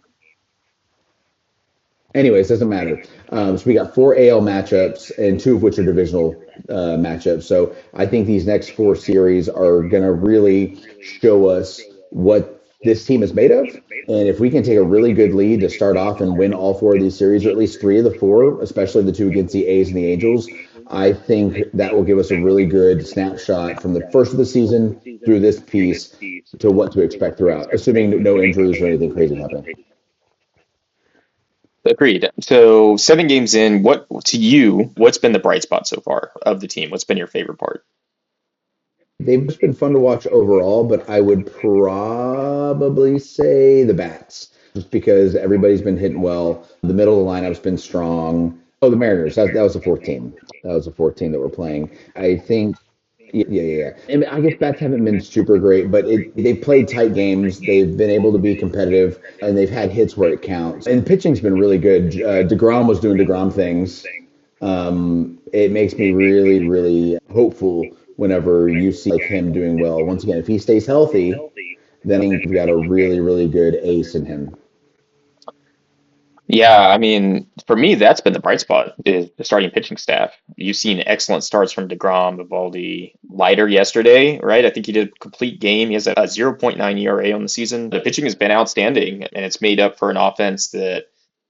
B: Anyways, doesn't matter. So we got four AL matchups, and two of which are divisional matchups. So I think these next four series are going to really show us what this team is made of. And if we can take a really good lead to start off and win all four of these series, or at least three of the four, especially the two against the A's and the Angels, I think that will give us a really good snapshot from the first of the season through this piece to what to expect throughout, assuming no injuries or anything crazy happen.
A: Agreed. So 7 games in, what to you, what's been the bright spot so far of the team? What's been your favorite part?
B: They've just been fun to watch overall, but I would probably say the bats, just because everybody's been hitting well. The middle of the lineup's been strong. Oh, the Mariners. That was the fourth team. That was the fourth team that we're playing. I think. Yeah. And I guess bats haven't been super great, but they've played tight games. They've been able to be competitive, and they've had hits where it counts. And pitching's been really good. DeGrom was doing DeGrom things. It makes me really, really hopeful whenever you see like him doing well. Once again, if he stays healthy, then I think we've got a really, really good ace in him.
A: Yeah, I mean, for me, that's been the bright spot is the starting pitching staff. You've seen excellent starts from DeGrom, Eovaldi, Leiter yesterday, right? I think he did a complete game. He has a 0.9 ERA on the season. The pitching has been outstanding, and it's made up for an offense that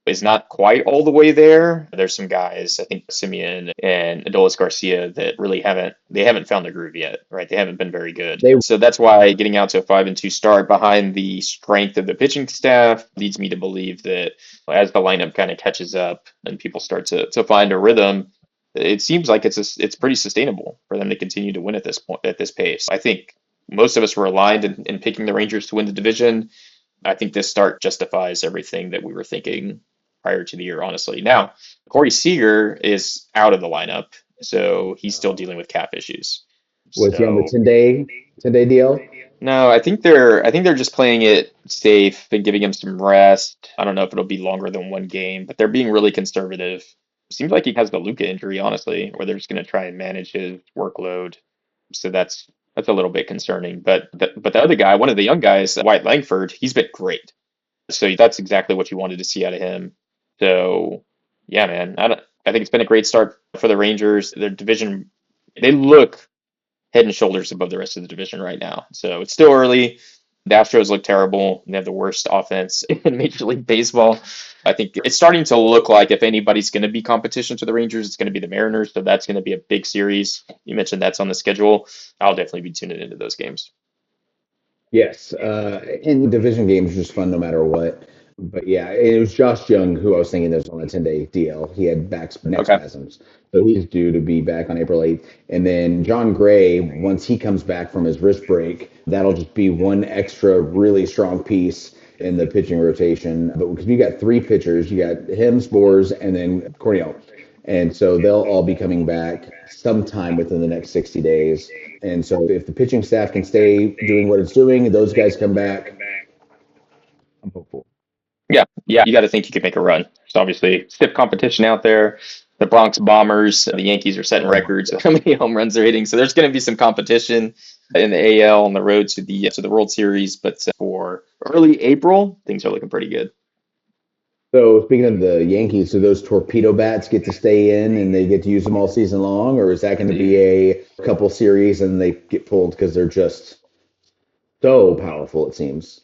A: is not quite all the way there. There's some guys, I think Simeon and Adolis Garcia, that really haven't found the groove yet, right? They haven't been very good.
B: They
A: So that's why getting out to a 5-2 start behind the strength of the pitching staff leads me to believe that as the lineup kind of catches up and people start to find a rhythm, it seems like it's pretty sustainable for them to continue to win at this point at this pace. I think most of us were aligned in picking the Rangers to win the division. I think this start justifies everything that we were thinking prior to the year, honestly. Now, Corey Seager is out of the lineup, so he's still dealing with calf issues.
B: was he on the
A: So
B: 10-day DL?
A: no, I think they're just playing it safe and giving him some rest. I don't know if it'll be longer than 1 game, but they're being really conservative. Seems like he has the Luka injury, honestly, or they're just going to try and manage his workload. So that's a little bit concerning. But the other guy, one of the young guys, White Langford, he's been great. So that's exactly what you wanted to see out of him. So yeah, man, I think it's been a great start for the Rangers. Their division, they look head and shoulders above the rest of the division right now. So it's still early. The Astros look terrible. They have the worst offense in Major League Baseball. I think it's starting to look like if anybody's going to be competition to the Rangers, it's going to be the Mariners. So that's going to be a big series. You mentioned that's on the schedule. I'll definitely be tuning into those games.
B: Yes, and division games are just fun no matter what. But yeah, it was Josh Young who I was thinking was on a 10-day DL. He had neck
A: Okay.
B: spasms, so he's due to be back on April 8th. And then John Gray, once he comes back from his wrist break, that'll just be one extra really strong piece. in the pitching rotation. But because you got three pitchers, you got him, Spores, and then Cornell. And so they'll all be coming back sometime within the next 60 days. And so if the pitching staff can stay doing what it's doing, those guys come back, I'm hopeful.
A: Yeah, you got to think you could make a run. There's obviously stiff competition out there. The Bronx Bombers, the Yankees are setting
B: Oh my
A: records of
B: God.
A: how many home runs they're hitting. So there's going to be some competition in the AL on the road to the World Series. But for early April, things are looking pretty good.
B: So speaking of the Yankees, do those torpedo bats get to stay in and they get to use them all season long, or is that going to be a couple series and they get pulled because they're just so powerful, it seems?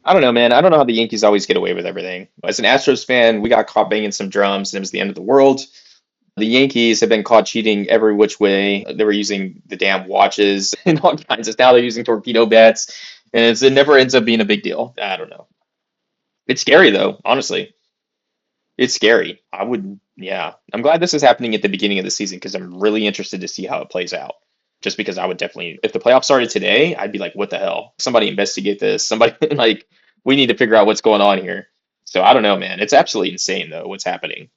A: I don't know, man. I don't know how the Yankees always get away with everything. As an Astros fan, we got caught banging some drums and it was the end of the world. The Yankees have been caught cheating every which way. They were using the damn watches and all kinds of. Now they're using torpedo bats, and it never ends up being a big deal. I don't know. It's scary though, honestly. It's scary. I would, yeah. I'm glad this is happening at the beginning of the season because I'm really interested to see how it plays out. Just because I would definitely, if the playoffs started today, I'd be like, what the hell? Somebody investigate this. Somebody, like, we need to figure out what's going on here. So I don't know, man. It's absolutely insane though, what's happening.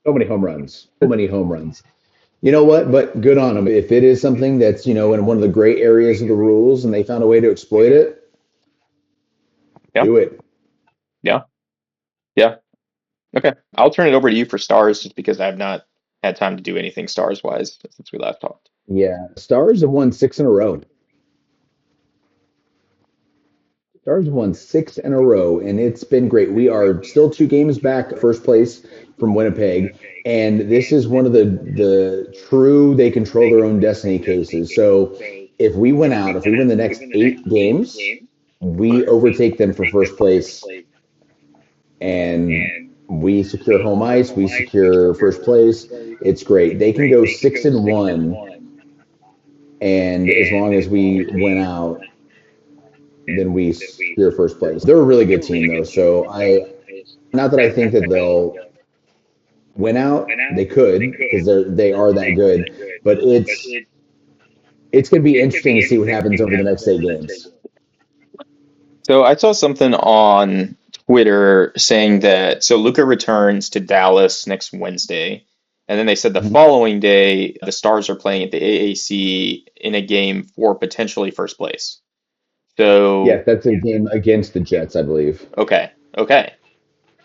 B: So many home runs, so many home runs. You know what? But good on them. If it is something that's, in one of the gray areas of the rules and they found a way to exploit it,
A: Yeah,
B: do it.
A: yeah, yeah. Okay. I'll turn it over to you for stars just because I have not had time to do anything stars wise since we last talked.
B: Yeah. Stars have won six in a row. Stars have won six in a row, and it's been great. We are still two games back, first place from Winnipeg, and this is one of the true they control their own destiny cases. So if we win the next eight games, we overtake them for first place, and we secure home ice, we secure first place. It's great. They can go 6-1, and as long as we win out, then we secure first place. They're a really good team though, so I not that I think that they'll win out. They could because they are that good, but it's going to be interesting to see what happens over the next eight games.
A: So I saw something on Twitter saying that so Luca returns to Dallas next Wednesday, and then they said the
B: Mhm.
A: following day the Stars are playing at the AAC in a game for potentially first place.
B: Yeah,
A: So
B: that's a game against the Jets, I believe.
A: okay, okay.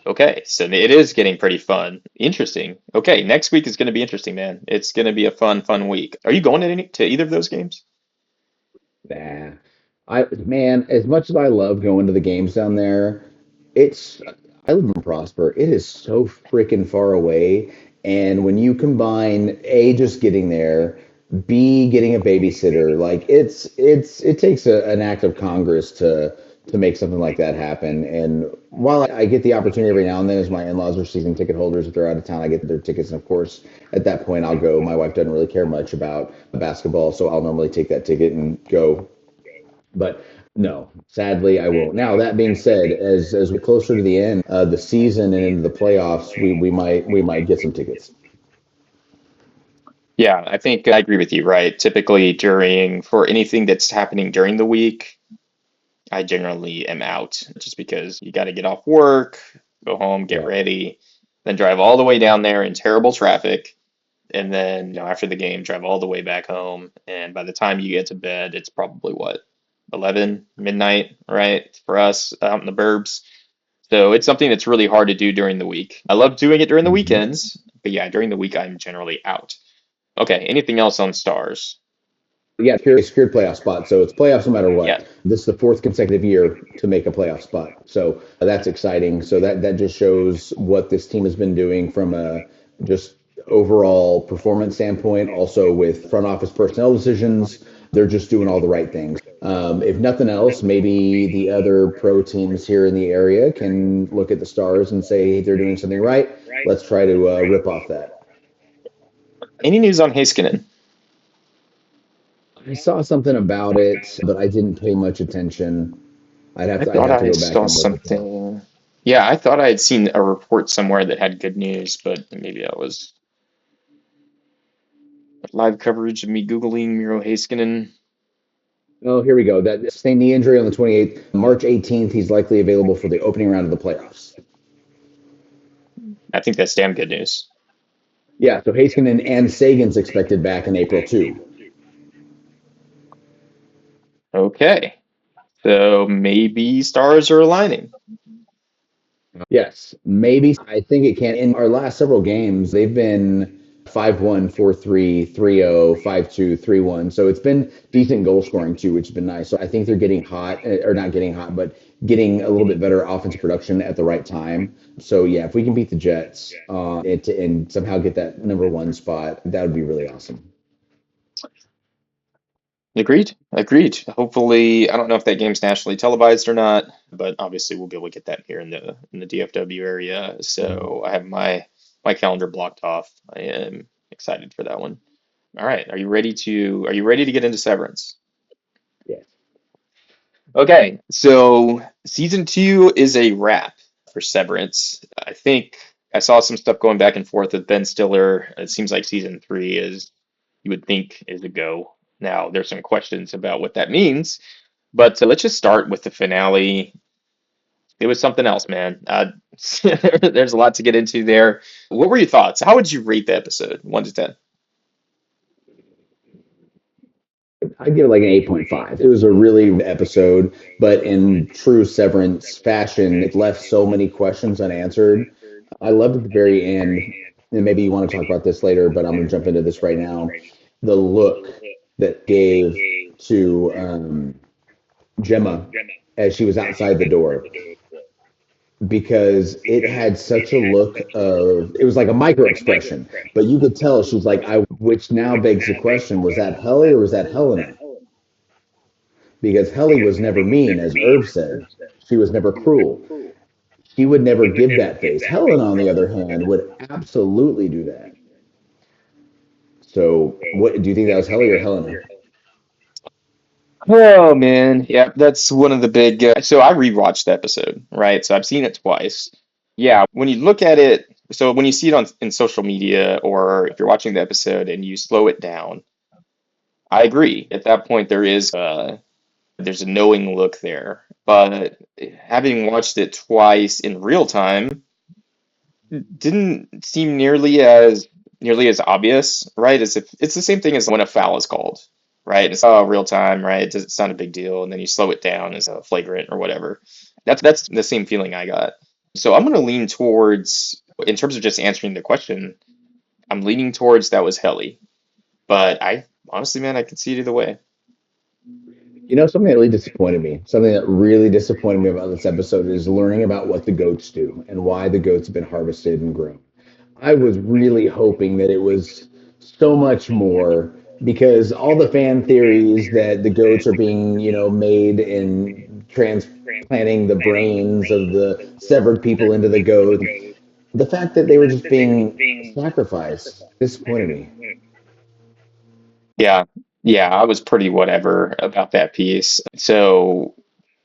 A: Okay, so it is getting pretty fun. Interesting. Okay, next week is going to be interesting, man. It's going to be a fun week. Are you going to either of those games?
B: Nah. Man, as much as I love going to the games down there, it's I live in Prosper. It is so freaking far away. And when you combine A, just getting there, B, getting a babysitter, like it takes an act of Congress to make something like that happen. And while I get the opportunity every now and then, as my in-laws are season ticket holders, if they're out of town, I get their tickets. And of course, at that point, I'll go. My wife doesn't really care much about basketball, so I'll normally take that ticket and go. But no, sadly, I won't. Now, that being said, as we get closer to the end of the season and into the playoffs, we might get some tickets.
A: Yeah, I think I agree with you, right? Typically for anything that's happening during the week, I generally am out just because you got to get off work, go home, get
B: Yeah.
A: ready, then drive all the way down there in terrible traffic, and then, after the game, drive all the way back home. And by the time you get to bed, it's probably what, 11, midnight, right? For us out in the burbs. So it's something that's really hard to do during the week. I love doing it during the
B: Mhm.
A: weekends, but yeah, during the week, I'm generally out. Okay, anything else on stars?
B: Yeah, secured playoff spot. So it's playoffs no matter
A: Yeah.
B: what. This is the fourth consecutive year to make a playoff spot. So that's exciting. So that just shows what this team has been doing from a just overall performance standpoint. Also with front office personnel decisions, they're just doing all the right things. If nothing else, maybe the other pro teams here in the area can look at the Stars and say, hey, they're doing something right. Let's try to rip off that.
A: Any news on Heiskanen?
B: I saw something about it, but I didn't pay much attention.
A: I
B: I'd
A: thought
B: have to
A: I
B: go back
A: saw
B: and look at that.
A: something. Yeah, I thought I had seen a report somewhere that had good news, but maybe that was live coverage of me Googling Miro Heiskanen.
B: Oh, here we go. That sustained knee injury on the 28th. March 18th, he's likely available for the opening round of the playoffs.
A: I think that's damn good news.
B: Yeah, so Heiskanen and Sagan's expected back in April too.
A: Okay. So maybe stars are aligning.
B: Yes, maybe. I think it can. In our last several games, they've been 5-1, 4-3, 3-0, 5-2, 3-1. So it's been decent goal scoring too, which has been nice. So I think they're getting hot, or not getting hot, but getting a little bit better offensive production at the right time. So yeah, if we can beat the Jets and somehow get that number one spot, that would be really awesome.
A: Agreed. Agreed. Hopefully, I don't know if that game's nationally televised or not, but obviously we'll be able to get that here in the DFW area. So I have my calendar blocked off. I am excited for that one. All right. Are you ready to get into Severance?
B: Yes.
A: Okay. So season two is a wrap for Severance. I think I saw some stuff going back and forth with Ben Stiller. It seems like season three is you would think is a go. Now, there's some questions about what that means. But let's just start with the finale. It was something else, man. There's a lot to get into there. What were your thoughts? How would you rate the episode, 1 to 10?
B: I'd give it like an 8.5. It was a really good episode, but in true Severance fashion, it left so many questions unanswered. I loved at the very end, and maybe you want to talk about this later, but I'm going to jump into this right now. The look that gave to Gemma as she was outside the door, because it had such a look of, it was like a micro expression, but you could tell she was like, which now begs the question, was that Helly or was that Helena? Because Helly was never mean, as Herb said. She was never cruel. She would never give that face. Helen, on the other hand, would absolutely do that. So, what do you think that was Helly or Helena?
A: Oh man, yeah, that's one of the big. So I rewatched the episode, right? So I've seen it twice. Yeah, when you look at it, so when you see it on in social media or if you're watching the episode and you slow it down, I agree. At that point, there's a knowing look there. But having watched it twice in real time, didn't seem nearly as obvious, right? As if it's the same thing as when a foul is called, right? It's all real time, right? It's not a big deal, and then you slow it down as a flagrant or whatever. That's the same feeling I got. So I'm gonna lean towards, in terms of just answering the question, I'm leaning towards that was Helly. But I honestly, man, I can see it either way.
B: You know, something that really disappointed me, something that really disappointed me about this episode is learning about what the goats do and why the goats have been harvested and grown. I was really hoping that it was so much more because all the fan theories that the goats are being, made and transplanting the brains of the severed people into the goat, the fact that they were just being sacrificed disappointed me.
A: Yeah, yeah, I was pretty whatever about that piece. So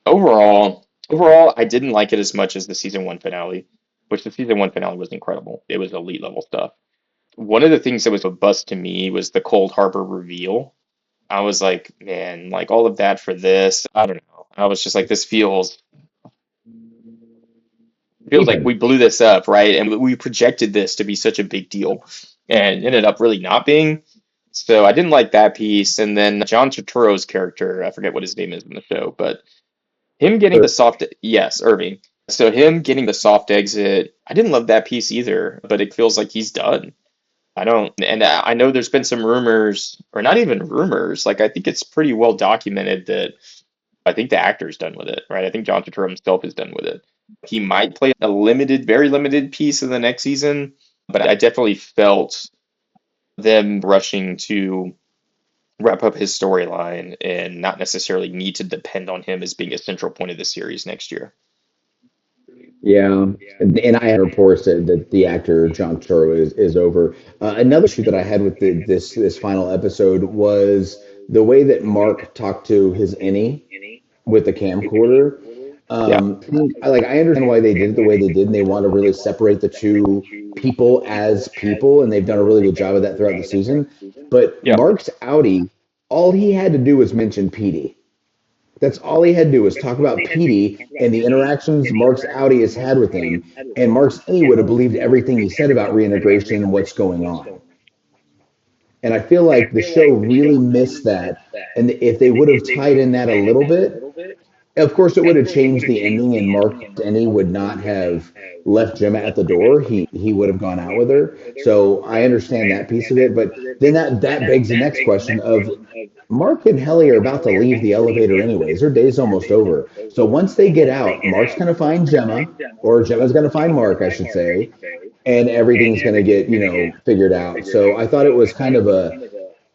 A: overall, I didn't like it as much as the season one finale, which the season one finale was incredible. It was elite level stuff. One of the things that was a bust to me was the Cold Harbor reveal. I was like, man, like all of that for this. I don't know. I was just like, this feels like we
B: Even.
A: blew this up, right? And we projected this to be such a big deal, and ended up really not being. So I didn't like that piece. And then John Turturro's character, I forget what his name is in the show, but him getting the soft, yes, Irving. So him getting the soft exit, I didn't love that piece either, but it feels like he's done. I don't, and I know there's been some rumors, or not even rumors, like I think it's pretty well documented that I think the actor's done with it, right? I think John Turturro himself is done with it. He might play a limited, very limited piece in the next season, but I definitely felt them rushing to wrap up his storyline and not necessarily need to depend on him as being a central point of the series next year.
B: Yeah, and I had reports that the actor John Turturro is over. Another issue that I had with this final episode was the way that Mark talked to his innie with the camcorder.
A: Yeah.
B: I understand why they did it the way they did, and they want to really separate the two people as people, and they've done a really good job of that throughout the season. But
A: Yep.
B: Mark's outie, all he had to do was mention Petey. That's all he had to do was talk about Petey and the interactions Mark's Audi has had with him, and Mark's Audi would have believed everything he said about reintegration and what's going on. And I feel like the show really missed that. And if they would have tied in that a little bit, of course, it would have changed the ending, and Mark Denny would not have left Gemma at the door. He would have gone out with her. So I understand that piece of it, but then that begs the next question of Mark and Helly are about to leave the elevator anyways. Their day's almost over. So once they get out, Mark's going to find Gemma, or Gemma's going to find Mark, I should say, and everything's going to get figured out. So I thought it was kind of a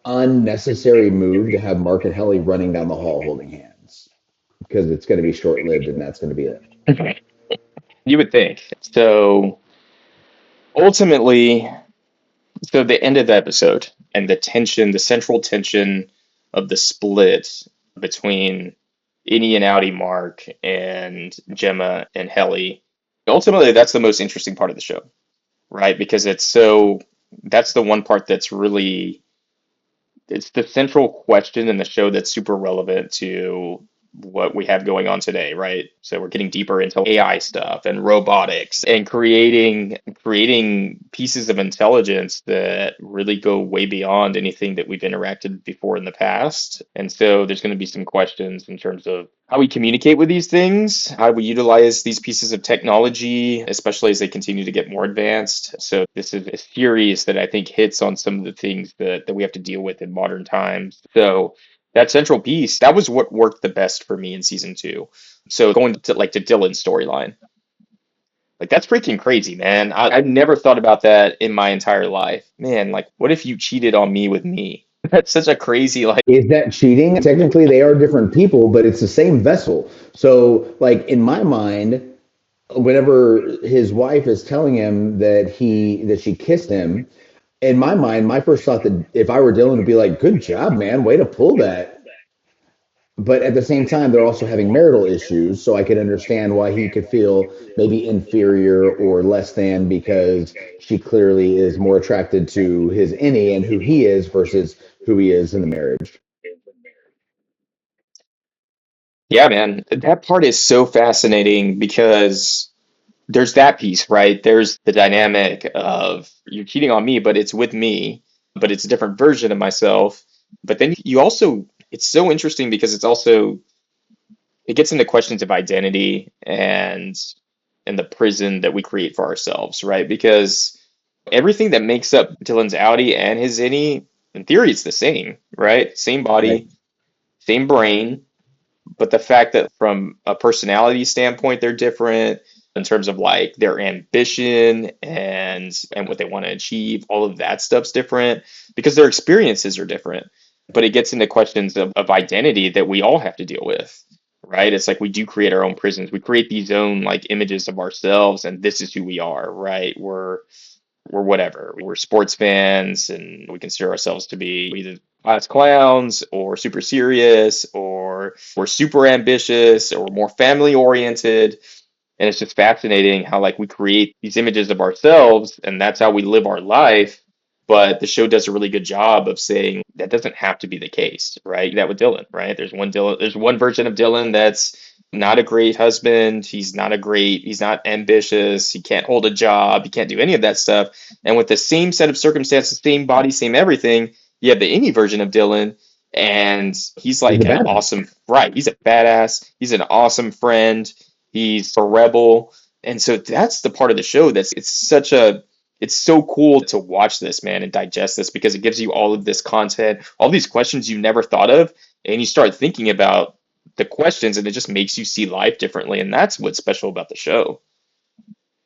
B: unnecessary move to have Mark and Helly running down the hall holding hands because it's going to be short lived and that's going to be it.
A: You would think. So ultimately, so the end of the episode and the tension, the central tension of the split between Innie and Outie Mark and Gemma and Helly, ultimately that's the most interesting part of the show, right? Because that's the one part that's really, it's the central question in the show that's super relevant to what we have going on today, right? So we're getting deeper into AI stuff and robotics and creating pieces of intelligence that really go way beyond anything that we've interacted before in the past. And so there's going to be some questions in terms of how we communicate with these things, how we utilize these pieces of technology, especially as they continue to get more advanced. So this is a series that I think hits on some of the things that we have to deal with in modern times. So that central piece, that was what worked the best for me in season two. So going to Dylan's storyline, like that's freaking crazy, man. I've never thought about that in my entire life. Man, like what if you cheated on me with me? That's such a crazy like
B: Is that cheating? Technically, they are different people, but it's the same vessel. So, like in my mind, whenever his wife is telling him that she kissed him, in my mind, my first thought that if I were Dylan would be like, "Good job, man, way to pull that." But at the same time, they're also having marital issues, so I could understand why he could feel maybe inferior or less than because she clearly is more attracted to his innie and who he is versus who he is in the marriage.
A: yeah, man. That part is so fascinating because there's that piece, right? There's the dynamic of you're cheating on me, but it's with me, but it's a different version of myself. But then you also, it's so interesting because it gets into questions of identity and the prison that we create for ourselves, right? Because everything that makes up Dylan's Audi and his innie, in theory, it's the same, right? Same
B: Right.
A: body, same brain, but the fact that from a personality standpoint they're different in terms of like their ambition and what they want to achieve, all of that stuff's different because their experiences are different. But it gets into questions of identity that we all have to deal with, right? It's like we do create our own prisons, we create these own like images of ourselves, and this is who we are, right? We're whatever. We're sports fans and we consider ourselves to be either class clowns or super serious or we're super ambitious or more family oriented. And it's just fascinating how like we create these images of ourselves and that's how we live our life. But the show does a really good job of saying that doesn't have to be the case, right? That with Dylan, right? There's one version of Dylan that's not a great husband. He's not ambitious. He can't hold a job. He can't do any of that stuff. And with the same set of circumstances, same body, same everything, you have the indie version of Dylan, and he's
B: He's a
A: like an
B: badass.
A: awesome, right? He's a badass. He's an awesome friend. He's a rebel. And so that's the part of the show it's so cool to watch this, man, and digest this because it gives you all of this content, all these questions you never thought of, and you start thinking about the questions and it just makes you see life differently. And that's what's special about the show.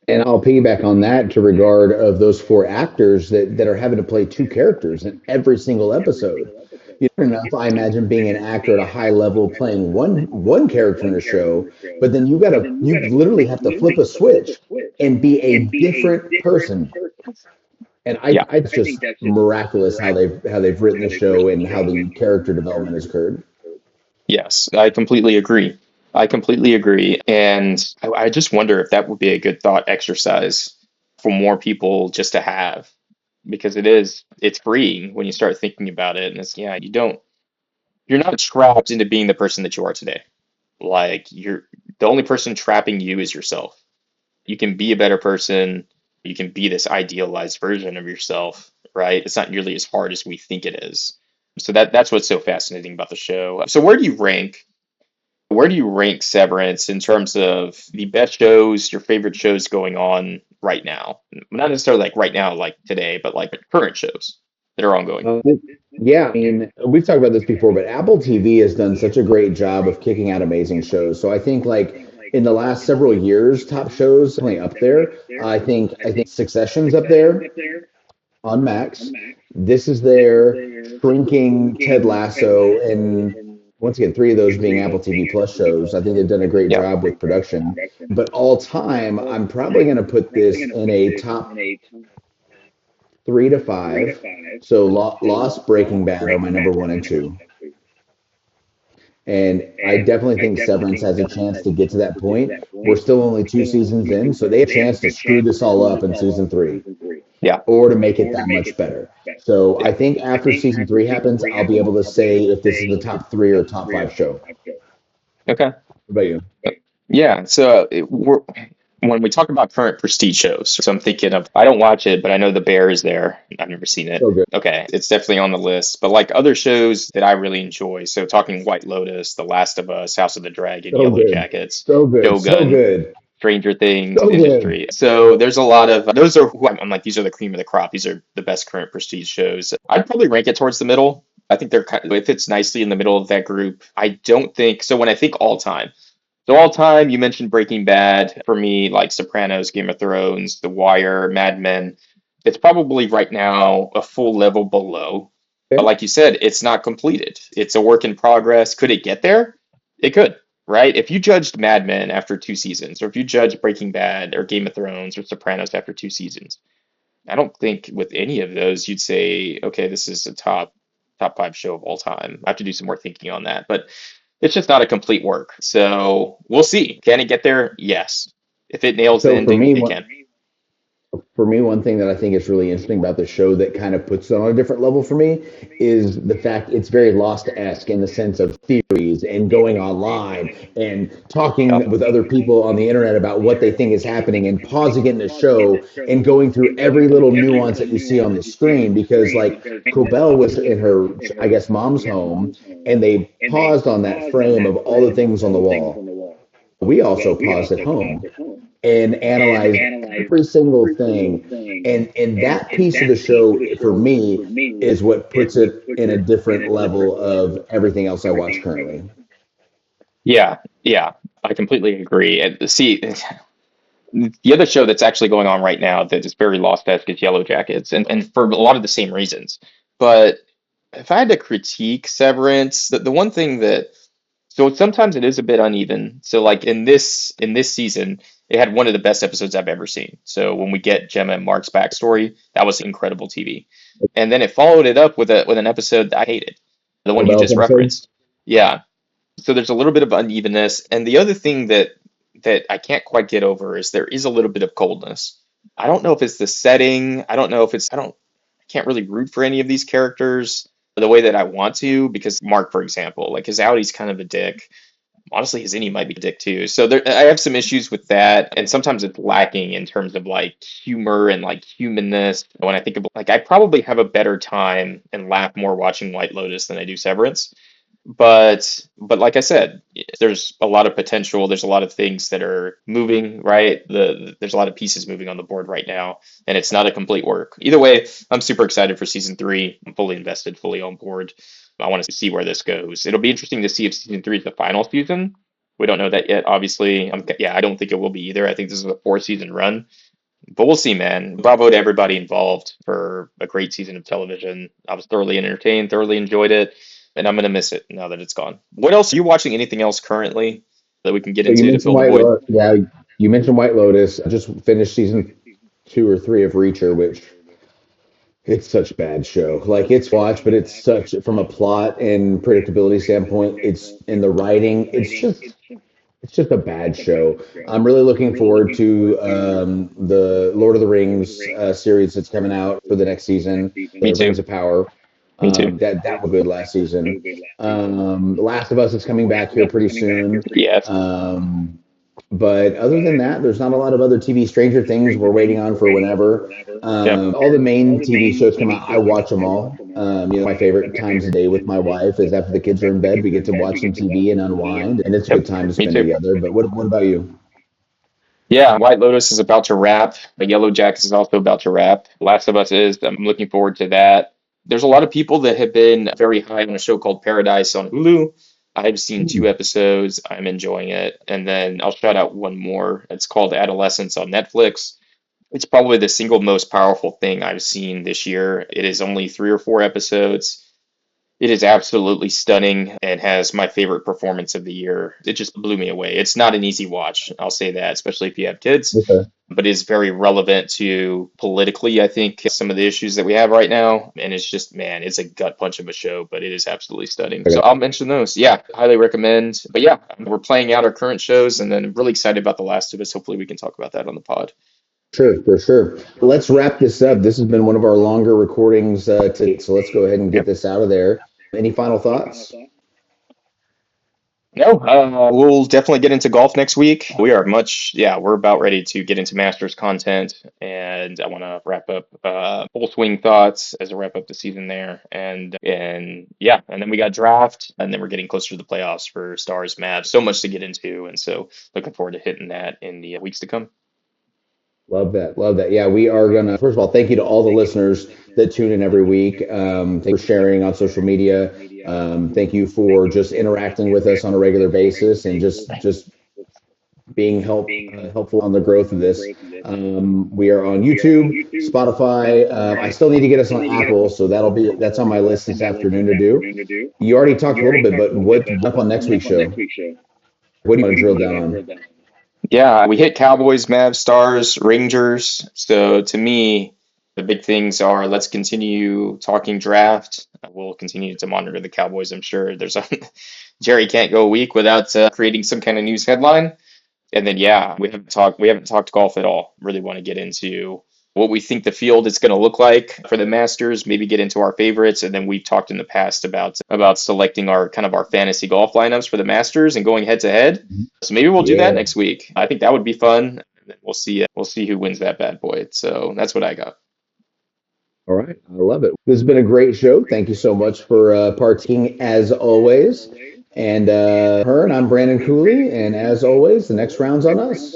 B: And I'll piggyback on that to regard of those four actors that are having to play two characters in every single episode. You know, enough, I imagine being an actor at a high level playing one character in a show, but then you literally have to flip a switch and be a different person. And
A: Yeah.
B: I think it's just miraculous how they've written the show and how the character development has occurred.
A: Yes, I completely agree. I completely agree. And I just wonder if that would be a good thought exercise for more people just to have because it's freeing when you start thinking about it. And it's, yeah, you don't. you're not trapped into being the person that you are today. Like you're the only person trapping you is yourself. You can be a better person. You can be this idealized version of yourself, right? It's not nearly as hard as we think it is. So that's what's so fascinating about the show. So where do you rank Severance in terms of the best shows, your favorite shows going on right now? Not necessarily like right now, like today, but like current shows that are ongoing.
B: Uh, yeah, I mean, we've talked about this before, but Apple TV has done such a great job of kicking out amazing shows. So I think like in the last several years, top shows definitely up there. I think Succession's up there on Max. This is their shrinking Ted Lasso, and once again, three of those being Apple TV Plus shows. I think they've done a great
A: Yeah.
B: job with production. But all time, I'm probably going to put this in a top 3 to 5. So Lost, Breaking Bad are my number one and two. And I definitely think Severance has a chance to get to that point. We're still only 2 seasons in, so they have a chance to screw this all up in season three
A: Yeah.
B: or to make it that much better. So I think after season three happens, I'll be able to say if this is the top three or top five show.
A: Okay.
B: What about you?
A: Yeah. So when we talk about current prestige shows, so I'm thinking of, I don't watch it, but I know The Bear is there. I've never seen it.
B: So good.
A: Okay. It's definitely on the list. But like other shows that I really enjoy, so talking White Lotus, The Last of Us, House of the Dragon,
B: So
A: Yellow
B: good.
A: Jackets,
B: So good. So
A: Shogun,
B: good.
A: Stranger Things,
B: So good.
A: Industry. So there's a lot of those are who I'm like, these are the cream of the crop. These are the best current prestige shows. I'd probably rank it towards the middle. I think they're kind of, it fits nicely in the middle of that group. I don't think so. When I think all time, so all time, you mentioned Breaking Bad. For me, like Sopranos, Game of Thrones, The Wire, Mad Men. It's probably right now a full level below. But
B: Okay.
A: like you said, it's not completed. It's a work in progress. Could it get there? It could, right? If you judged Mad Men after 2 seasons, or if you judged Breaking Bad or Game of Thrones or Sopranos after 2 seasons, I don't think with any of those you'd say, okay, this is a top five show of all time. I have to do some more thinking on that. But it's just not a complete work. So we'll see. Can it get there? Yes. If it nails the
B: So for
A: ending,
B: me,
A: it can.
B: one thing that I think is really interesting about the show that kind of puts it on a different level for me is the fact it's very Lost-esque in the sense of theories and going online and
A: Yeah.
B: talking with other people on the internet about what they think is happening and pausing it in the show and going through every little nuance that you see on the screen because like Cobell was in her, I guess, mom's home and they paused on that frame of all the things on the wall. We also paused at home and analyzed every single thing. And that piece of the show for me is what puts it in a different level of everything else I watch currently.
A: Yeah. Yeah. I completely agree. And see, the other show that's actually going on right now that is very Lost-esque is Yellow Jackets, and for a lot of the same reasons. But if I had to critique Severance, the one thing that so sometimes it is a bit uneven. So like in this season, it had one of the best episodes I've ever seen. So when we get Gemma and Mark's backstory, that was incredible TV. And then it followed it up with an episode that I hated, the one you
B: Cobell's
A: just
B: episode?
A: referenced. Yeah. So there's a little bit of unevenness. And the other thing that I can't quite get over is there is a little bit of coldness. I don't know if it's the setting. I don't know if it's I can't really root for any of these characters the way that I want to because Mark, for example, like his Audi's kind of a dick. Honestly, his innie might be a dick too. So I have some issues with that, and sometimes it's lacking in terms of like humor and like humanness. When I think of like, I probably have a better time and laugh more watching White Lotus than I do Severance. But like I said, there's a lot of potential. There's a lot of things that are moving, right? There's a lot of pieces moving on the board right now, and it's not a complete work. Either way, I'm super excited for season three. I'm fully invested, fully on board. I want to see where this goes. It'll be interesting to see if season three is the final season. We don't know that yet, obviously. Yeah, I don't think it will be either. I think this is a 4 season run, but we'll see, man. Bravo to everybody involved for a great season of television. I was thoroughly entertained, thoroughly enjoyed it, and I'm gonna miss it now that it's gone. What else? Are you watching anything else currently that we can get
B: So you
A: into to
B: mentioned
A: fill the
B: White
A: void?
B: Lotus. Yeah, you mentioned White Lotus. I just finished season 2 or 3 of Reacher, which it's such a bad show. Like it's watched, but it's such from a plot and predictability standpoint, it's in the writing, it's just a bad show. I'm really looking forward to the Lord of the Rings series that's coming out for the next season,
A: Me
B: the
A: too.
B: Rings of Power.
A: Me too.
B: That was good last season. Last of Us is coming back here pretty soon.
A: Yes.
B: Um, but other than that, there's not a lot of other TV. Stranger Things we're waiting on for whenever.
A: Yeah.
B: All the main TV shows come out. I watch them all. My favorite times of day with my wife is after the kids are in bed, we get to watch some TV and unwind, and it's a good
A: Yep.
B: time to
A: Me
B: spend
A: too.
B: together. But what about you?
A: Yeah, White Lotus is about to wrap. The Yellow Jackets is also about to wrap. Last of Us is. I'm looking forward to that. There's a lot of people that have been very high on a show called Paradise on Hulu. I've seen
B: Hmm,
A: 2 episodes. I'm enjoying it. And then I'll shout out one more. It's called Adolescence on Netflix. It's probably the single most powerful thing I've seen this year. It is only 3 or 4 episodes. It is absolutely stunning and has my favorite performance of the year. It just blew me away. It's not an easy watch, I'll say that, especially if you have kids,
B: okay.
A: but it's very relevant to politically, I think, some of the issues that we have right now. And it's just, man, it's a gut punch of a show, but it is absolutely stunning. So
B: Okay.
A: I'll mention those. Yeah, highly recommend. But yeah, we're playing out our current shows and then really excited about The Last of Us. Hopefully we can talk about that on the pod.
B: Sure, for sure. Let's wrap this up. This has been one of our longer recordings to date, so let's go ahead and get
A: Yep.
B: this out of there. Any final thoughts?
A: No, we'll definitely get into golf next week. We are yeah, we're about ready to get into Masters content, and I want to wrap up full swing thoughts as a wrap up the season there, and yeah, and then we got draft, and then we're getting closer to the playoffs for Stars, Mavs. So much to get into, and so looking forward to hitting that in the weeks to come.
B: Love that. Love that. Yeah, we are gonna. First of all, thank you to all the listeners that tune in every week. Thank you for sharing on social media. Thank you for just interacting with us on a regular basis and just being helpful on the growth of this. We are on YouTube, Spotify. I still need to get us on Apple, so that's on my list this afternoon to do. You already talked a little bit, but what's up on next week's show? What do you want to drill down on?
A: Yeah, we hit Cowboys, Mavs, Stars, Rangers. So to me, the big things are let's continue talking draft. We'll continue to monitor the Cowboys. I'm sure there's a Jerry can't go a week without creating some kind of news headline. And then yeah, we haven't talked golf at all. Really want to get into what we think the field is going to look like for the Masters, maybe get into our favorites, and then we've talked in the past about selecting our kind of our fantasy golf lineups for the Masters and going head to head. So maybe we'll do that
B: Yeah.
A: next week. I think that would be fun. And then we'll see who wins that bad boy. So that's what I got.
B: All right. I love it. This has been a great show. Thank you so much for partaking as always. And I'm Brandon Cooley. And as always, the next round's on us.